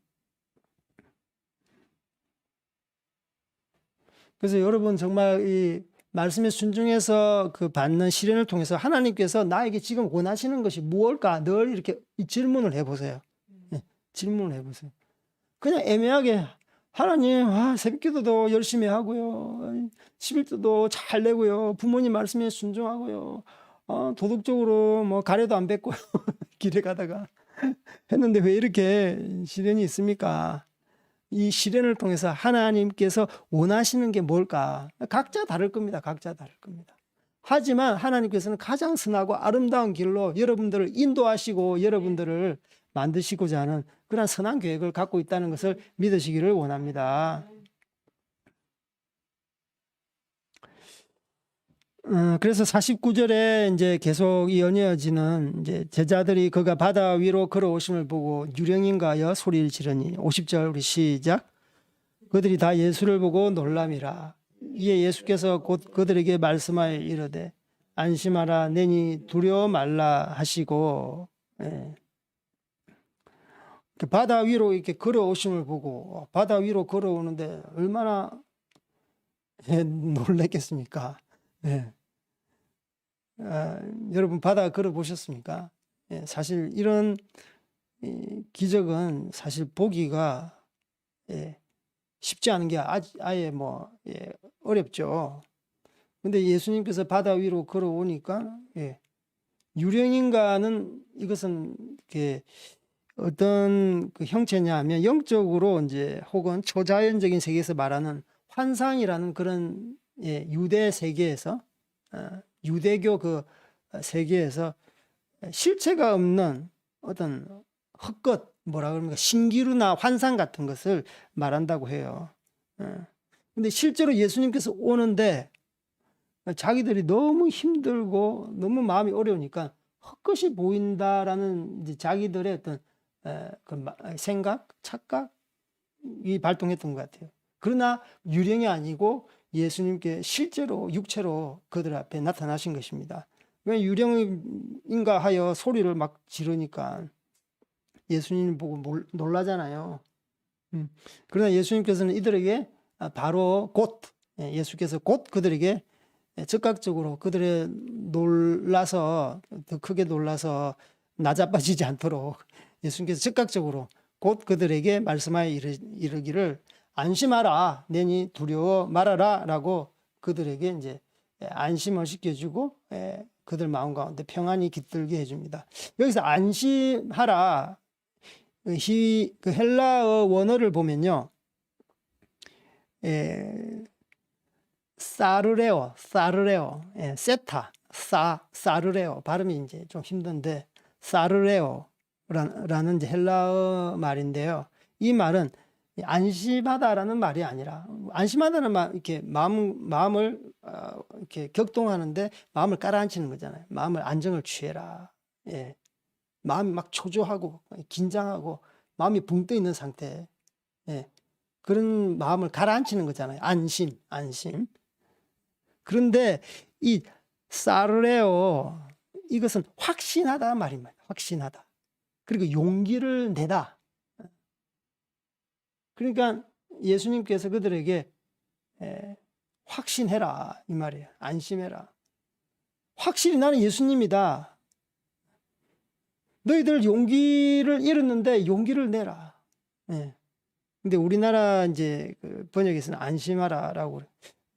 Speaker 1: 그래서 여러분 정말 이 말씀에 순종해서 그 받는 시련을 통해서 하나님께서 나에게 지금 원하시는 것이 무엇일까 늘 이렇게 질문을 해보세요. 질문을 해보세요. 그냥 애매하게 하나님 새벽기도도 열심히 하고요, 11조도 잘 내고요, 부모님 말씀에 순종하고요, 도덕적으로 뭐 가래도 안 뱉고요 길에 가다가 했는데 왜 이렇게 시련이 있습니까? 이 시련을 통해서 하나님께서 원하시는 게 뭘까? 각자 다를 겁니다. 각자 다를 겁니다. 하지만 하나님께서는 가장 선하고 아름다운 길로 여러분들을 인도하시고 여러분들을 만드시고자 하는 그런 선한 계획을 갖고 있다는 것을 믿으시기를 원합니다. 그래서 49절에 이제 계속 이어지는 이제 제자들이 그가 바다 위로 걸어오심을 보고 유령인가여 소리를 지르니 50절 우리 시작. 그들이 다 예수를 보고 놀람이라. 이에 예수께서 곧 그들에게 말씀하여 이르되 안심하라 내니 두려워 말라 하시고 바다 위로 이렇게 걸어오심을 보고 바다 위로 걸어오는데 얼마나 놀랬겠습니까? 여러분 바다 걸어보셨습니까? 사실 이런 기적은 사실 보기가 쉽지 않은 게 아예 어렵죠. 근데 예수님께서 바다 위로 걸어오니까 유령인가는 이것은 이렇게 어떤 그 형체냐 하면 영적으로 이제 혹은 초자연적인 세계에서 말하는 환상이라는 그런 유대 세계에서 유대교 그 세계에서 실체가 없는 어떤 헛것 뭐라 그럽니까 신기루나 환상 같은 것을 말한다고 해요. 근데 실제로 예수님께서 오는데 자기들이 너무 힘들고 너무 마음이 어려우니까 헛것이 보인다라는 이제 자기들의 어떤 그 생각, 착각이 발동했던 것 같아요. 그러나 유령이 아니고 예수님께 실제로 육체로 그들 앞에 나타나신 것입니다. 왜 유령인가 하여 소리를 막 지르니까 예수님 보고 놀라잖아요. 그러나 예수님께서는 이들에게 바로 곧 예수께서 곧 그들에게 즉각적으로 그들의 놀라서 더 크게 놀라서 나자빠지지 않도록 예수님께서 즉각적으로 곧 그들에게 말씀하여 이르기를 안심하라 내니 두려워 말아라 라고 그들에게 이제 안심을 시켜주고 그들 마음 가운데 평안이 깃들게 해줍니다. 여기서 안심하라 그 헬라어 원어를 보면요 사르레오, 세타, 사르레오 발음이 이제 좀 힘든데 사르레오라는 이제 헬라어 말인데요. 이 말은 안심하다라는 말이 아니라 안심하다는 말 이렇게 마음을 이렇게 격동하는데 마음을 깔아앉히는 거잖아요. 마음을 안정을 취해라. 마음이 막 초조하고 긴장하고 마음이 붕 떠 있는 상태. 그런 마음을 가라앉히는 거잖아요. 안심. 그런데 이 사르레오 이것은 확신하다 말입니다. 확신하다. 그리고 용기를 내다. 그러니까 예수님께서 그들에게 확신해라 이 말이에요. 안심해라. 확실히 나는 예수님이다. 너희들 용기를 잃었는데 용기를 내라. 근데 우리나라 이제 그 번역에서는 안심하라라고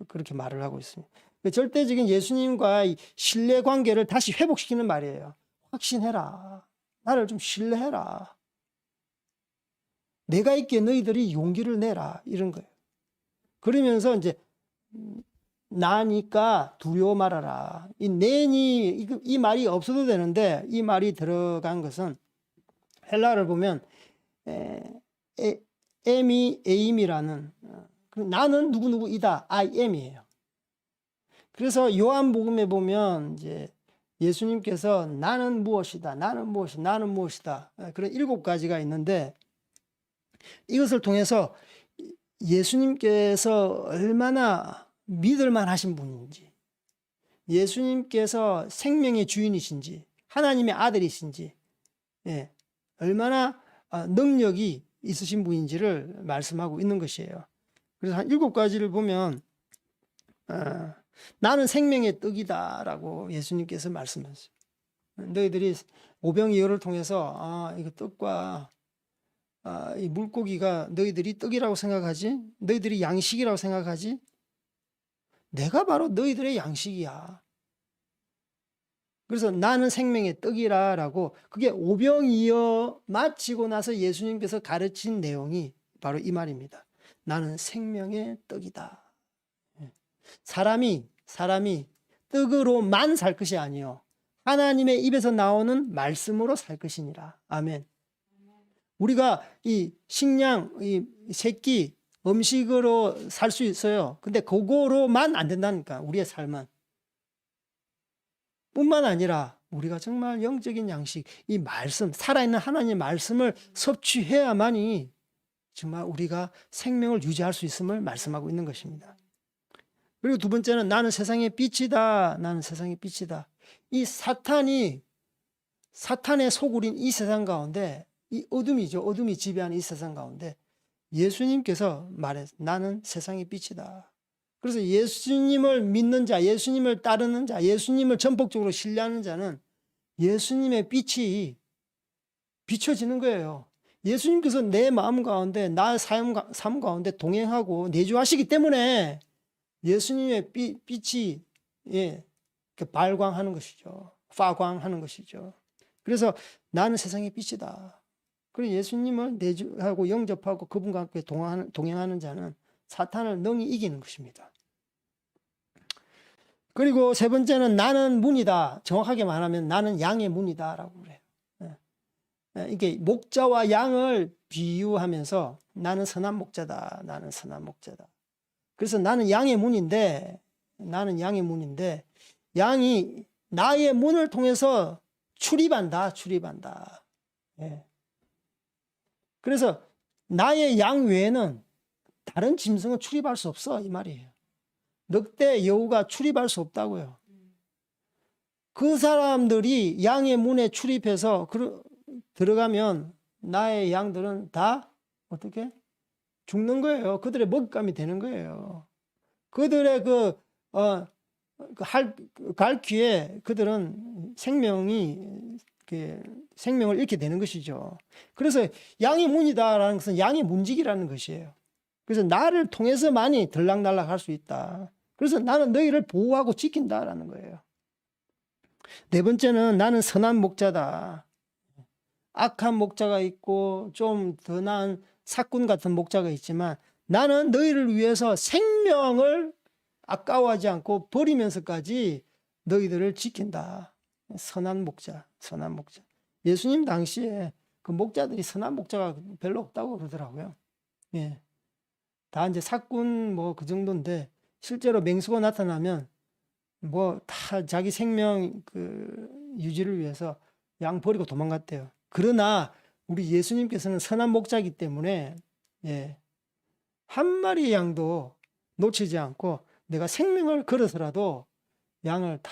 Speaker 1: 그렇게 말을 하고 있습니다. 절대적인 예수님과 신뢰 관계를 다시 회복시키는 말이에요. 확신해라. 나를 좀 신뢰해라. 내가 있기에 너희들이 용기를 내라. 이런 거예요. 그러면서 이제 나니까 두려워 말아라. 이 내니 이 말이 없어도 되는데 이 말이 들어간 것은 헬라어를 보면 에임이라는 나는 누구누구이다. I am이에요. 그래서 요한복음에 보면 이제 예수님께서 나는 무엇이다. 나는 무엇이다. 그런 7가지가 있는데 이것을 통해서 예수님께서 얼마나 믿을만 하신 분인지 예수님께서 생명의 주인이신지 하나님의 아들이신지 얼마나 능력이 있으신 분인지를 말씀하고 있는 것이에요. 그래서 한 7가지를 보면 나는 생명의 떡이다 라고 예수님께서 말씀하셨어요. 너희들이 오병이어를 통해서 이거 떡과 이 물고기가 너희들이 떡이라고 생각하지? 너희들이 양식이라고 생각하지? 내가 바로 너희들의 양식이야. 그래서 나는 생명의 떡이라 라고 그게 오병이어 마치고 나서 예수님께서 가르친 내용이 바로 이 말입니다. 나는 생명의 떡이다. 사람이 떡으로만 살 것이 아니요 하나님의 입에서 나오는 말씀으로 살 것이니라. 아멘. 우리가 이 식량, 이 새끼 음식으로 살 수 있어요. 근데 그거로만 안 된다니까. 우리의 삶은. 뿐만 아니라 우리가 정말 영적인 양식, 이 말씀, 살아있는 하나님의 말씀을 섭취해야만이 정말 우리가 생명을 유지할 수 있음을 말씀하고 있는 것입니다. 그리고 두 번째는 나는 세상의 빛이다. 나는 세상의 빛이다. 이 사탄의 소굴인 이 세상 가운데 이 어둠이죠. 어둠이 지배하는 이 세상 가운데 예수님께서 말해서 나는 세상의 빛이다. 그래서 예수님을 믿는 자, 예수님을 따르는 자, 예수님을 전폭적으로 신뢰하는 자는 예수님의 빛이 비춰지는 거예요. 예수님께서 내 마음 가운데, 나의 삶 가운데 동행하고 내주하시기 때문에 예수님의 빛이 예, 발광하는 것이죠. 파광하는 것이죠. 그래서 나는 세상의 빛이다. 그리고 예수님을 내주하고 영접하고 그분과 함께 동행하는 자는 사탄을 능히 이기는 것입니다. 그리고 세 번째는 나는 문이다. 정확하게 말하면 나는 양의 문이다라고 그래요. 이게 목자와 양을 비유하면서 나는 선한 목자다. 나는 선한 목자다. 그래서 나는 양의 문인데 양이 나의 문을 통해서 출입한다. 예. 그래서 나의 양 외에는 다른 짐승은 출입할 수 없어 이 말이에요. 늑대, 여우가 출입할 수 없다고요. 그 사람들이 양의 문에 출입해서 들어가면 나의 양들은 다 어떻게 죽는 거예요. 그들의 먹잇감이 되는 거예요. 그들의 갈 귀에 그들은 생명을 잃게 되는 것이죠. 그래서 양의 문이다라는 것은 양의 문지기라는 것이에요. 그래서 나를 통해서만이 들락날락 할 수 있다. 그래서 나는 너희를 보호하고 지킨다라는 거예요. 네 번째는 나는 선한 목자다. 악한 목자가 있고 좀 더 나은 사꾼 같은 목자가 있지만 나는 너희를 위해서 생명을 아까워하지 않고 버리면서까지 너희들을 지킨다. 선한 목자. 예수님 당시에 그 목자들이 선한 목자가 별로 없다고 그러더라고요. 예. 다 이제 사꾼 뭐 그 정도인데 실제로 맹수가 나타나면 뭐 다 자기 생명 유지를 위해서 양 버리고 도망갔대요. 그러나 우리 예수님께서는 선한 목자이기 때문에 예, 한 마리의 양도 놓치지 않고 내가 생명을 걸어서라도 양을 다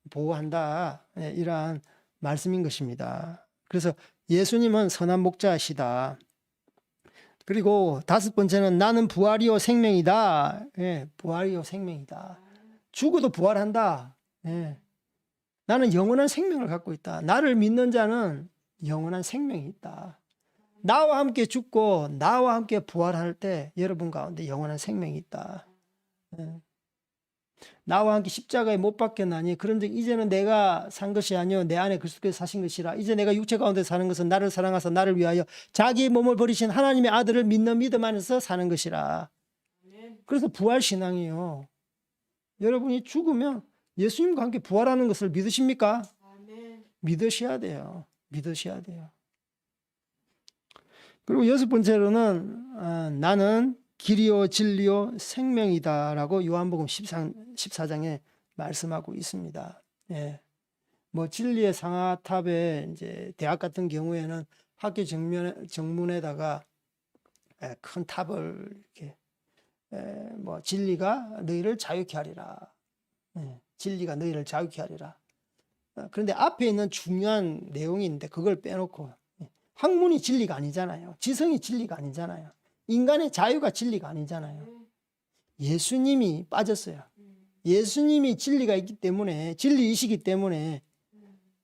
Speaker 1: 보호한다. 예, 이러한 말씀인 것입니다. 그래서 예수님은 선한 목자시다. 그리고 다섯 번째는 나는 부활이요 생명이다. 예, 부활이요 생명이다. 죽어도 부활한다. 예. 나는 영원한 생명을 갖고 있다. 나를 믿는 자는 영원한 생명이 있다. 나와 함께 죽고 나와 함께 부활할 때 여러분 가운데 영원한 생명이 있다. 예. 나와 함께 십자가에 못 박혔나니 그런즉 이제는 내가 산 것이 아니요 내 안에 그리스도께서 사신 것이라. 이제 내가 육체 가운데 사는 것은 나를 사랑하사 나를 위하여 자기의 몸을 버리신 하나님의 아들을 믿는 믿음 안에서 사는 것이라. 그래서 부활신앙이요. 여러분이 죽으면 예수님과 함께 부활하는 것을 믿으십니까? 믿으셔야 돼요. 그리고 여섯 번째로는 나는 길이요 진리요 생명이다라고 요한복음 14장에 말씀하고 있습니다. 예. 뭐 진리의 상아탑에 이제 대학 같은 경우에는 학교 정문에다가 큰 탑을 이렇게 뭐 진리가 너희를 자유케 하리라. 진리가 너희를 자유케 하리라. 그런데 앞에 있는 중요한 내용이 있는데 그걸 빼놓고 학문이 진리가 아니잖아요. 지성이 진리가 아니잖아요. 인간의 자유가 진리가 아니잖아요. 예수님이 빠졌어요. 예수님이 진리가 있기 때문에 진리이시기 때문에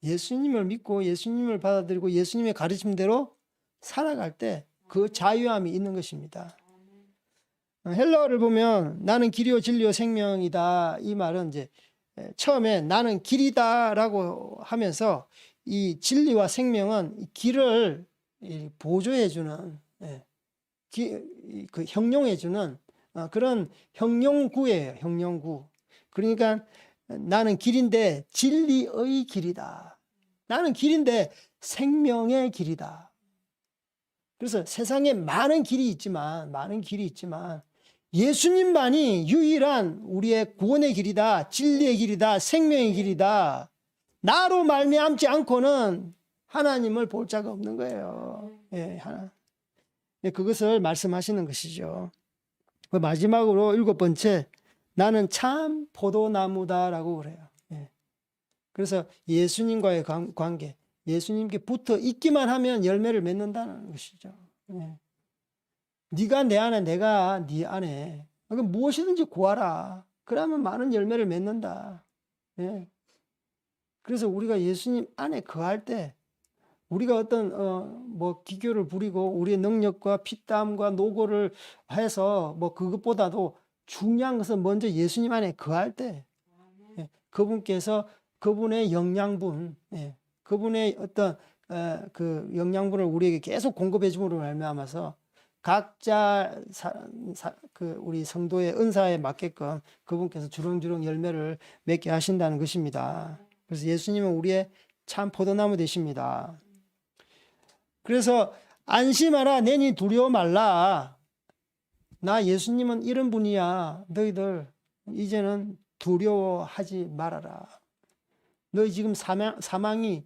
Speaker 1: 예수님을 믿고 예수님을 받아들이고 예수님의 가르침대로 살아갈 때 그 자유함이 있는 것입니다. 헬라어를 보면 나는 길이요 진리요 생명이다. 이 말은 이제 처음에 나는 길이다라고 하면서 이 진리와 생명은 길을 보조해주는 그 형용해주는 그런 형용구예요. 형용구. 그러니까 나는 길인데 진리의 길이다. 나는 길인데 생명의 길이다. 그래서 세상에 많은 길이 있지만 예수님만이 유일한 우리의 구원의 길이다. 진리의 길이다. 생명의 길이다. 나로 말미암지 않고는 하나님을 볼 자가 없는 거예요. 예, 그것을 말씀하시는 것이죠. 마지막으로 일곱 번째, 나는 참 포도나무다라고 그래요. 예. 그래서 예수님과의 관계, 예수님께 붙어 있기만 하면 열매를 맺는다는 것이죠. 예. 네가 내 안에, 내가 네 안에. 그러니까 무엇이든지 구하라. 그러면 많은 열매를 맺는다. 예. 그래서 우리가 예수님 안에 거할 때 우리가 어떤 뭐 기교를 부리고 우리의 능력과 피땀과 노고를 해서 뭐 그것보다도 중요한 것은 먼저 예수님 안에 거할 때 그분께서 그분의 영양분, 그분의 어떤 그 영양분을 우리에게 계속 공급해 줌으로 말미암아서 각자 그 우리 성도의 은사에 맞게끔 그분께서 주렁주렁 열매를 맺게 하신다는 것입니다. 그래서 예수님은 우리의 참 포도나무 되십니다. 그래서 안심하라, 내니 두려워 말라. 나 예수님은 이런 분이야. 너희들 이제는 두려워하지 말아라. 너희 지금 사망이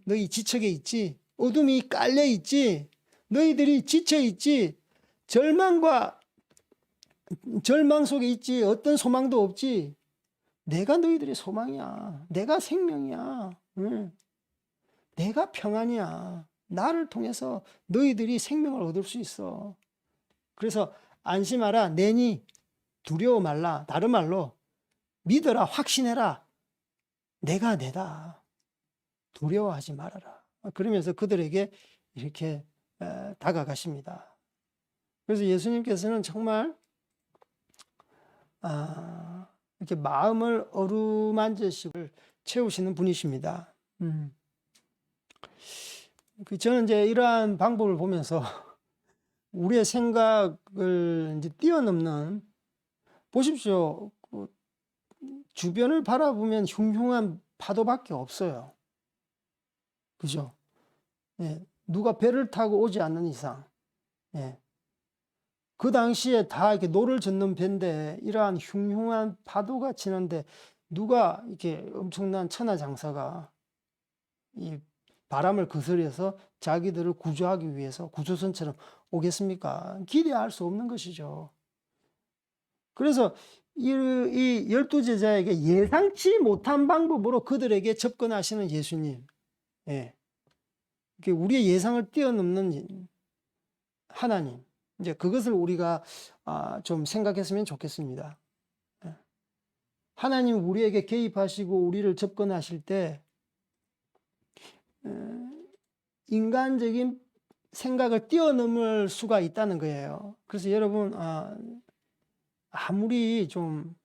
Speaker 1: 너희 지척에 있지. 어둠이 깔려 있지. 너희들이 지쳐 있지. 절망 속에 있지. 어떤 소망도 없지. 내가 너희들의 소망이야. 내가 생명이야. 응. 내가 평안이야. 나를 통해서 너희들이 생명을 얻을 수 있어. 그래서 안심하라. 내니 두려워 말라. 다른 말로 믿어라. 확신해라. 내가 내다. 두려워하지 말아라. 그러면서 그들에게 이렇게 다가가십니다. 그래서 예수님께서는 정말 이렇게 마음을 어루만지시고 채우시는 분이십니다. 저는 이제 이러한 방법을 보면서 우리의 생각을 이제 뛰어넘는, 보십시오. 주변을 바라보면 흉흉한 파도밖에 없어요. 그죠? 예, 누가 배를 타고 오지 않는 이상, 예, 그 당시에 다 이렇게 노를 젓는 배인데 이러한 흉흉한 파도가 치는데 누가 이렇게 엄청난 천하장사가 이 바람을 거스려서 자기들을 구조하기 위해서 구조선처럼 오겠습니까? 기대할 수 없는 것이죠. 그래서 이 12제자에게 예상치 못한 방법으로 그들에게 접근하시는 예수님. 예. 우리의 예상을 뛰어넘는 하나님. 이제 그것을 우리가 좀 생각했으면 좋겠습니다. 예. 하나님 우리에게 개입하시고 우리를 접근하실 때 인간적인 생각을 뛰어넘을 수가 있다는 거예요. 그래서 여러분 아무리 좀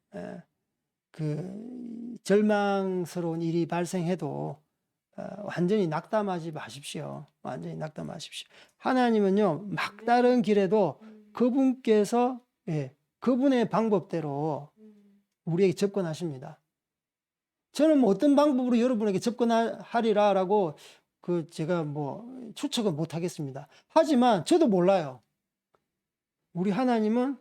Speaker 1: 그 절망스러운 일이 발생해도 완전히 낙담하지 마십시오. 완전히 낙담하십시오. 하나님은요, 막다른 길에도 그분께서 그분의 방법대로 우리에게 접근하십니다. 저는 뭐 어떤 방법으로 여러분에게 접근하리라라고 제가 뭐 추측은 못 하겠습니다. 하지만 저도 몰라요. 우리 하나님은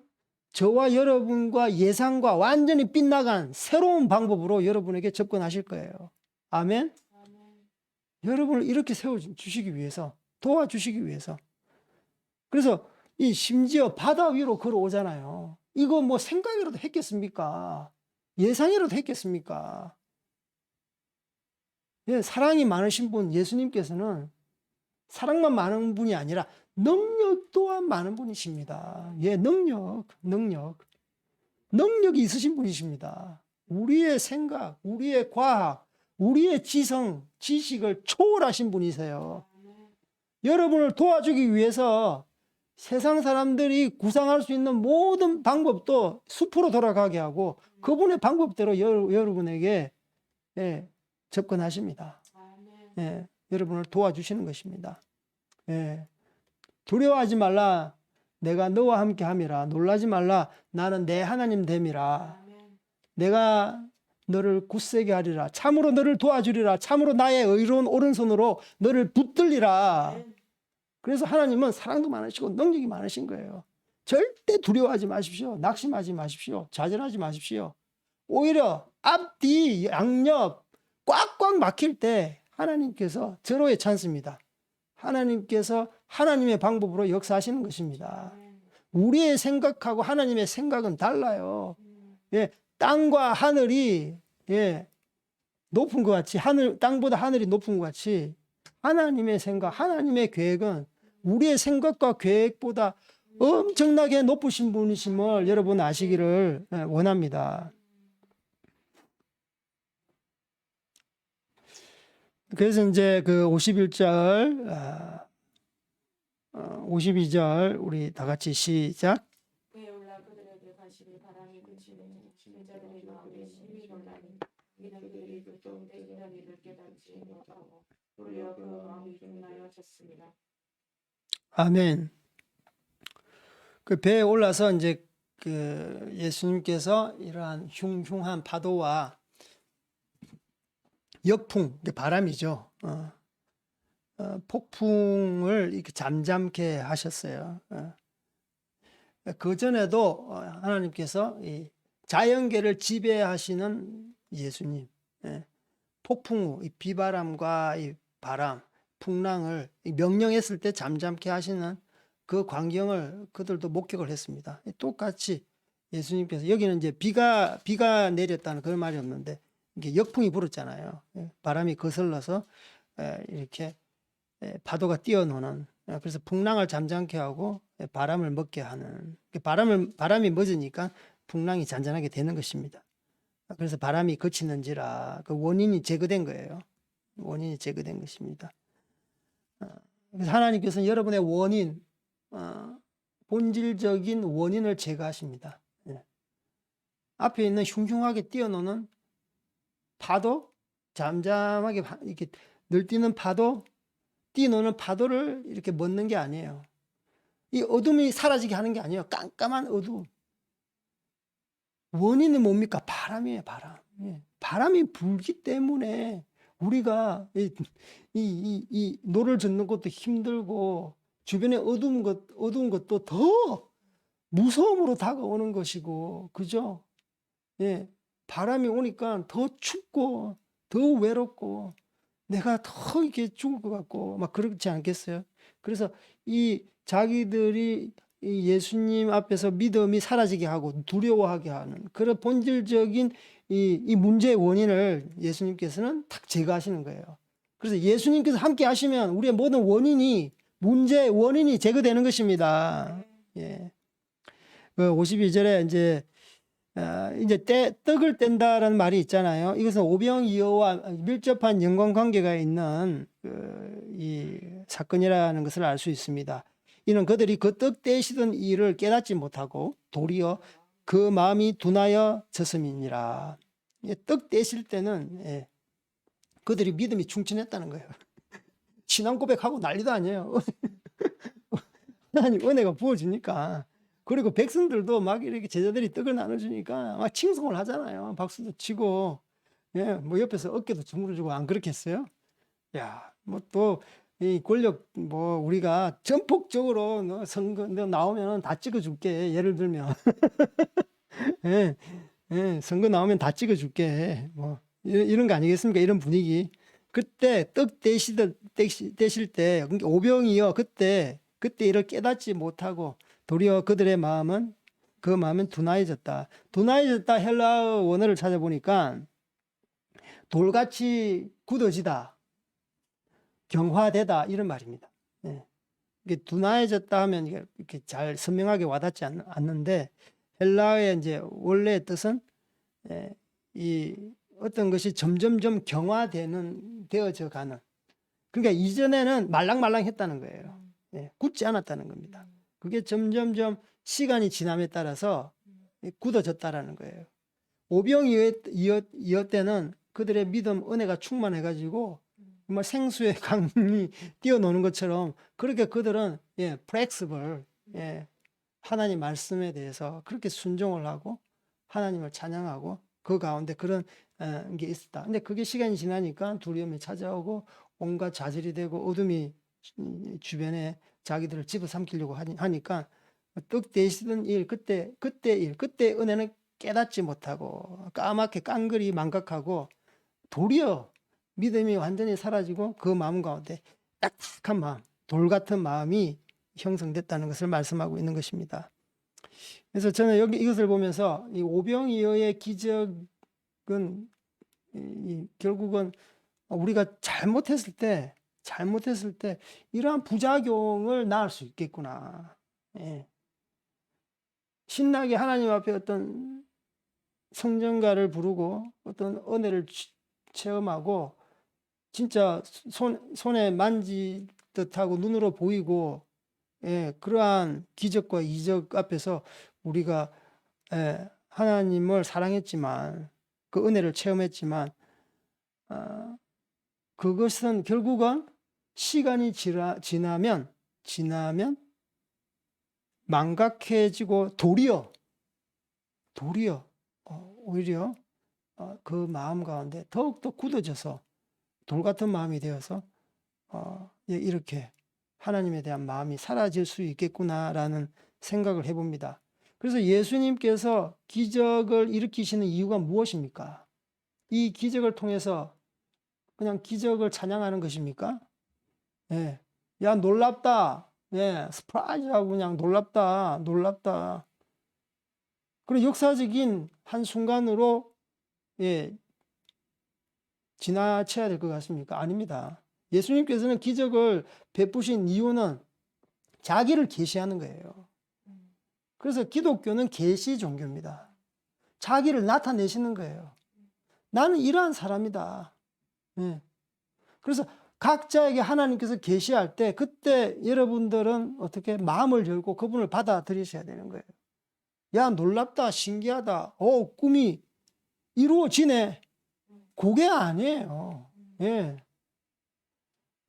Speaker 1: 저와 여러분과 예상과 완전히 빗나간 새로운 방법으로 여러분에게 접근하실 거예요. 아멘? 여러분을 이렇게 세워주시기 위해서, 도와주시기 위해서. 그래서 심지어 바다 위로 걸어오잖아요. 이거 뭐 생각이라도 했겠습니까? 예상이라도 했겠습니까? 예, 사랑이 많으신 분 예수님께서는 사랑만 많은 분이 아니라 능력 또한 많은 분이십니다. 예, 능력이 있으신 분이십니다. 우리의 생각, 우리의 과학, 우리의 지성, 지식을 초월하신 분이세요. 여러분을 도와주기 위해서 세상 사람들이 구상할 수 있는 모든 방법도 숲으로 돌아가게 하고 그분의 방법대로 여러분에게 접근하십니다. 여러분을 도와주시는 것입니다. 두려워하지 말라. 내가 너와 함께 함이라. 놀라지 말라. 나는 내 하나님 됨이라. 내가 너를 굳세게 하리라. 참으로 너를 도와주리라. 참으로 나의 의로운 오른손으로 너를 붙들리라. 그래서 하나님은 사랑도 많으시고 능력이 많으신 거예요. 절대 두려워하지 마십시오. 낙심하지 마십시오. 좌절하지 마십시오. 오히려 앞뒤 양옆 꽉꽉 막힐 때 하나님께서 절호의 찬스입니다. 하나님께서 하나님의 방법으로 역사하시는 것입니다. 우리의 생각하고 하나님의 생각은 달라요. 땅과 하늘이 높은 것 같이 땅보다 하늘이 높은 것 같이 하나님의 생각, 하나님의 계획은 우리의 생각과 계획보다 엄청나게 높으신 분이심을 여러분 아시기를 원합니다. 그래서 이제 그 51절, 52절 우리 다 같이 시작.
Speaker 2: 그에 올라 그들에게 가시니 바람이 그치니 제자들의 마음에 심히 놀라니 이들이 그쪽 대기하기를 깨닫지 못하고 도리어 그 마음이 격나여졌습니다.
Speaker 1: 아멘. 그 배에 올라서 이제 그 예수님께서 이러한 흉흉한 파도와 역풍, 바람이죠. 폭풍을 이렇게 잠잠케 하셨어요. 그 전에도 하나님께서 이 자연계를 지배하시는 예수님, 폭풍우, 이 비바람과 이 바람, 풍랑을 명령했을 때 잠잠케 하시는 그 광경을 그들도 목격을 했습니다. 똑같이 예수님께서 여기는 이제 비가 내렸다는 그런 말이 없는데 이게 역풍이 불었잖아요. 바람이 거슬러서 이렇게 파도가 뛰어노는, 그래서 풍랑을 잠잠케 하고 바람을 먹게 하는, 바람이 멎으니까 풍랑이 잔잔하게 되는 것입니다. 그래서 바람이 그치는지라 그 원인이 제거된 거예요. 원인이 제거된 것입니다. 그래서 하나님께서는 여러분의 원인, 본질적인 원인을 제거하십니다. 앞에 있는 흉흉하게 뛰어노는 파도, 잠잠하게 이렇게 늘뛰는 파도, 뛰노는 파도를 이렇게 멎는 게 아니에요. 이 어둠이 사라지게 하는 게 아니에요. 깜깜한 어둠. 원인은 뭡니까? 바람이에요, 바람. 바람이 불기 때문에 우리가 이 노를 젓는 것도 힘들고 주변에 어두운 것도 더 무서움으로 다가오는 것이고, 그죠? 바람이 오니까 더 춥고 더 외롭고 내가 더 이렇게 죽을 것 같고 막 그렇지 않겠어요? 그래서 이 자기들이 이 예수님 앞에서 믿음이 사라지게 하고 두려워하게 하는 그런 본질적인 이 문제의 원인을 예수님께서는 탁 제거하시는 거예요. 그래서 예수님께서 함께 하시면 우리의 모든 문제의 원인이 제거되는 것입니다. 예. 그 52절에 이제 떡을 뗀다라는 말이 있잖아요. 이것은 오병이어와 밀접한 연관관계가 있는 이 사건이라는 것을 알 수 있습니다. 이는 그들이 그 떡 떼시던 일을 깨닫지 못하고 도리어 그 마음이 둔하여 졌음이니라. 떡 떼실 때는 그들이 믿음이 충천했다는 거예요. 신앙 고백하고 난리도 아니에요. 하나님 은혜가 부어지니까. 그리고 백성들도 막 이렇게 제자들이 떡을 나눠주니까 막 칭송을 하잖아요. 박수도 치고, 뭐 옆에서 어깨도 주무르주고 안 그렇겠어요? 야, 뭐 또 이 권력 뭐 우리가 전폭적으로 너 선거 너 나오면 다 찍어줄게. 예를 들면, 예, 선거 나오면 다 찍어줄게. 뭐 이런 거 아니겠습니까? 이런 분위기. 그때 떡 떼실 때 그러니까 오병이어 그때 이를 깨닫지 못하고 도리어 그들의 마음은 둔하여졌다. 둔하여졌다 헬라어 원어를 찾아보니까 돌같이 굳어지다, 경화되다 이런 말입니다. 이게 둔하여졌다 하면 이렇게 잘 선명하게 와닿지 않는데 헬라어의 이제 원래의 뜻은 이 어떤 것이 점점점 되어져 가는. 그러니까 이전에는 말랑말랑했다는 거예요. 굳지 않았다는 겁니다. 그게 점점점 시간이 지남에 따라서 굳어졌다라는 거예요. 오병이어 때는 그들의 믿음, 은혜가 충만해가지고 정말 생수의 강이 뛰어노는 것처럼 그렇게 그들은 flexible, 하나님 말씀에 대해서 그렇게 순종을 하고 하나님을 찬양하고 그 가운데 그런 게 있었다. 근데 그게 시간이 지나니까 두려움이 찾아오고 온갖 좌절이 되고 어둠이 주변에 자기들을 집어삼키려고 하니까 떡 대시던 일, 그때 은혜는 깨닫지 못하고 까맣게 깡그리 망각하고 도리어 믿음이 완전히 사라지고 그 마음 가운데 딱딱한 마음, 돌 같은 마음이 형성됐다는 것을 말씀하고 있는 것입니다. 그래서 저는 여기 이것을 보면서 이 오병이어의 기적은 결국은 우리가 잘못했을 때 이러한 부작용을 낳을 수 있겠구나. 신나게 하나님 앞에 어떤 성전가를 부르고 어떤 은혜를 체험하고 진짜 손에 만지 듯하고 눈으로 보이고 그러한 기적과 이적 앞에서 우리가 하나님을 사랑했지만 그 은혜를 체험했지만 그것은 결국은 시간이 지나면 망각해지고 도리어 오히려 그 마음 가운데 더욱더 굳어져서 돌 같은 마음이 되어서 이렇게 하나님에 대한 마음이 사라질 수 있겠구나라는 생각을 해봅니다. 그래서 예수님께서 기적을 일으키시는 이유가 무엇입니까? 이 기적을 통해서 그냥 기적을 찬양하는 것입니까? 예. 야, 놀랍다. 예, 스프라이즈하고 그냥 놀랍다. 그리고 역사적인 한 순간으로 지나쳐야 될 것 같습니까? 아닙니다. 예수님께서는 기적을 베푸신 이유는 자기를 계시하는 거예요. 그래서 기독교는 계시 종교입니다. 자기를 나타내시는 거예요. 나는 이러한 사람이다. 예. 그래서 각자에게 하나님께서 계시할 때 그때 여러분들은 어떻게 마음을 열고 그분을 받아들이셔야 되는 거예요. 야, 놀랍다, 신기하다, 꿈이 이루어지네. 그게 아니에요. 예.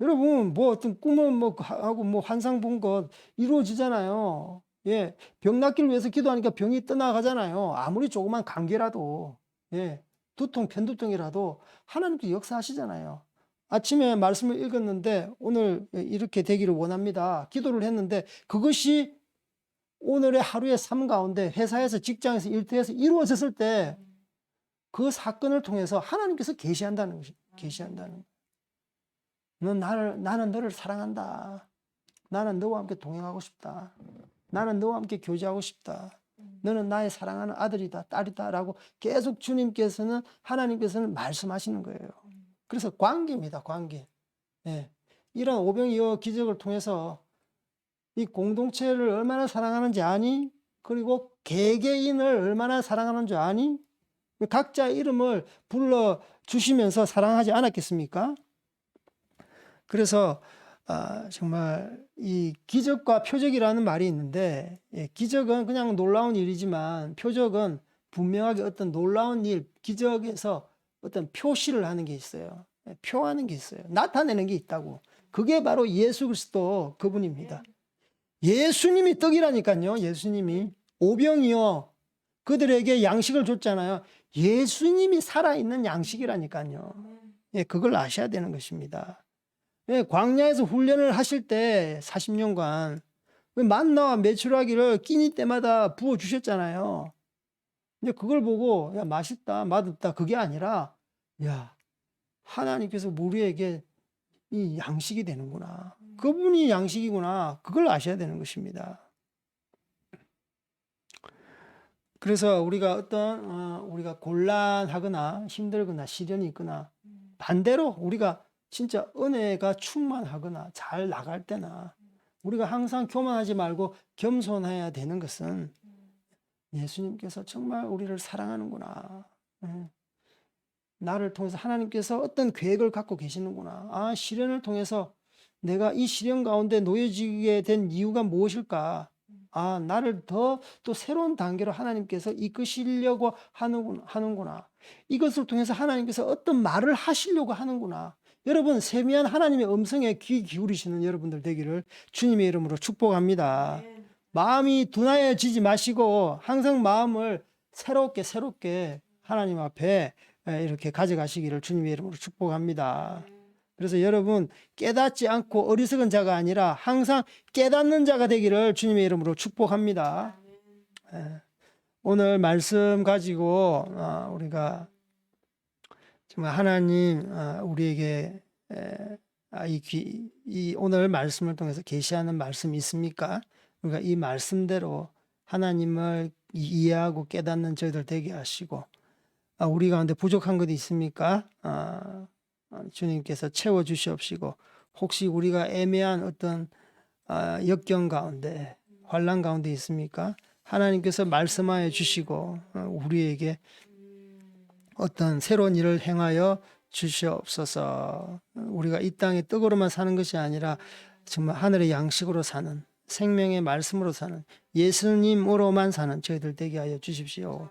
Speaker 1: 여러분, 뭐 어떤 꿈을 하고 환상 본 것 이루어지잖아요. 예. 병 낫기를 위해서 기도하니까 병이 떠나가잖아요. 아무리 조그만 감기라도, 예. 두통, 편두통이라도 하나님께 역사하시잖아요. 아침에 말씀을 읽었는데 오늘 이렇게 되기를 원합니다. 기도를 했는데 그것이 오늘의 하루의 삶 가운데 회사에서 직장에서 일터에서 이루어졌을 때 그 사건을 통해서 하나님께서 계시한다는 것이 계시한다는 나는 너를 사랑한다. 나는 너와 함께 동행하고 싶다. 나는 너와 함께 교제하고 싶다. 너는 나의 사랑하는 아들이다, 딸이다라고 계속 하나님께서는 말씀하시는 거예요. 그래서 관계입니다, 관계. 예. 이런 오병이어 기적을 통해서 이 공동체를 얼마나 사랑하는지 아니? 그리고 개개인을 얼마나 사랑하는 줄 아니? 각자의 이름을 불러 주시면서 사랑하지 않았겠습니까? 그래서 정말 이 기적과 표적이라는 말이 있는데, 기적은 그냥 놀라운 일이지만 표적은 분명하게 어떤 놀라운 일, 기적에서 어떤 표시를 하는 게 있어요. 표하는 게 있어요. 나타내는 게 있다고. 그게 바로 예수 그리스도 그분입니다. 예수님이 떡이라니까요. 예수님이 오병이어 그들에게 양식을 줬잖아요. 예수님이 살아있는 양식이라니까요. 그걸 아셔야 되는 것입니다. 광야에서 훈련을 하실 때 40년간 만나와 메추라기를 끼니 때마다 부어 주셨잖아요. 근데 그걸 보고 야, 맛있다, 맛없다 그게 아니라 야, 하나님께서 우리에게 이 양식이 되는구나. 그분이 양식이구나. 그걸 아셔야 되는 것입니다. 그래서 우리가 우리가 곤란하거나 힘들거나 시련이 있거나 반대로 우리가 진짜 은혜가 충만하거나 잘 나갈 때나 우리가 항상 교만하지 말고 겸손해야 되는 것은 예수님께서 정말 우리를 사랑하는구나. 나를 통해서 하나님께서 어떤 계획을 갖고 계시는구나. 시련을 통해서 내가 이 시련 가운데 놓여지게 된 이유가 무엇일까? 나를 더 또 새로운 단계로 하나님께서 이끄시려고 하는구나. 이것을 통해서 하나님께서 어떤 말을 하시려고 하는구나. 여러분, 세미한 하나님의 음성에 귀 기울이시는 여러분들 되기를 주님의 이름으로 축복합니다. 마음이 둔하여지지 마시고 항상 마음을 새롭게 하나님 앞에 이렇게 가져가시기를 주님의 이름으로 축복합니다. 그래서 여러분 깨닫지 않고 어리석은 자가 아니라 항상 깨닫는 자가 되기를 주님의 이름으로 축복합니다. 오늘 말씀 가지고 우리가 정말 하나님 우리에게 이 오늘 말씀을 통해서 계시하는 말씀이 있습니까? 우리가 이 말씀대로 하나님을 이해하고 깨닫는 저희들 되게 하시고 우리 가운데 부족한 것이 있습니까? 주님께서 채워주시옵시고 혹시 우리가 애매한 어떤 역경 가운데 환난 가운데 있습니까? 하나님께서 말씀하여 주시고 우리에게 어떤 새로운 일을 행하여 주시옵소서. 우리가 이 땅의 떡으로만 사는 것이 아니라 정말 하늘의 양식으로 사는 생명의 말씀으로 사는 예수님으로만 사는 저희들 되게 하여 주십시오.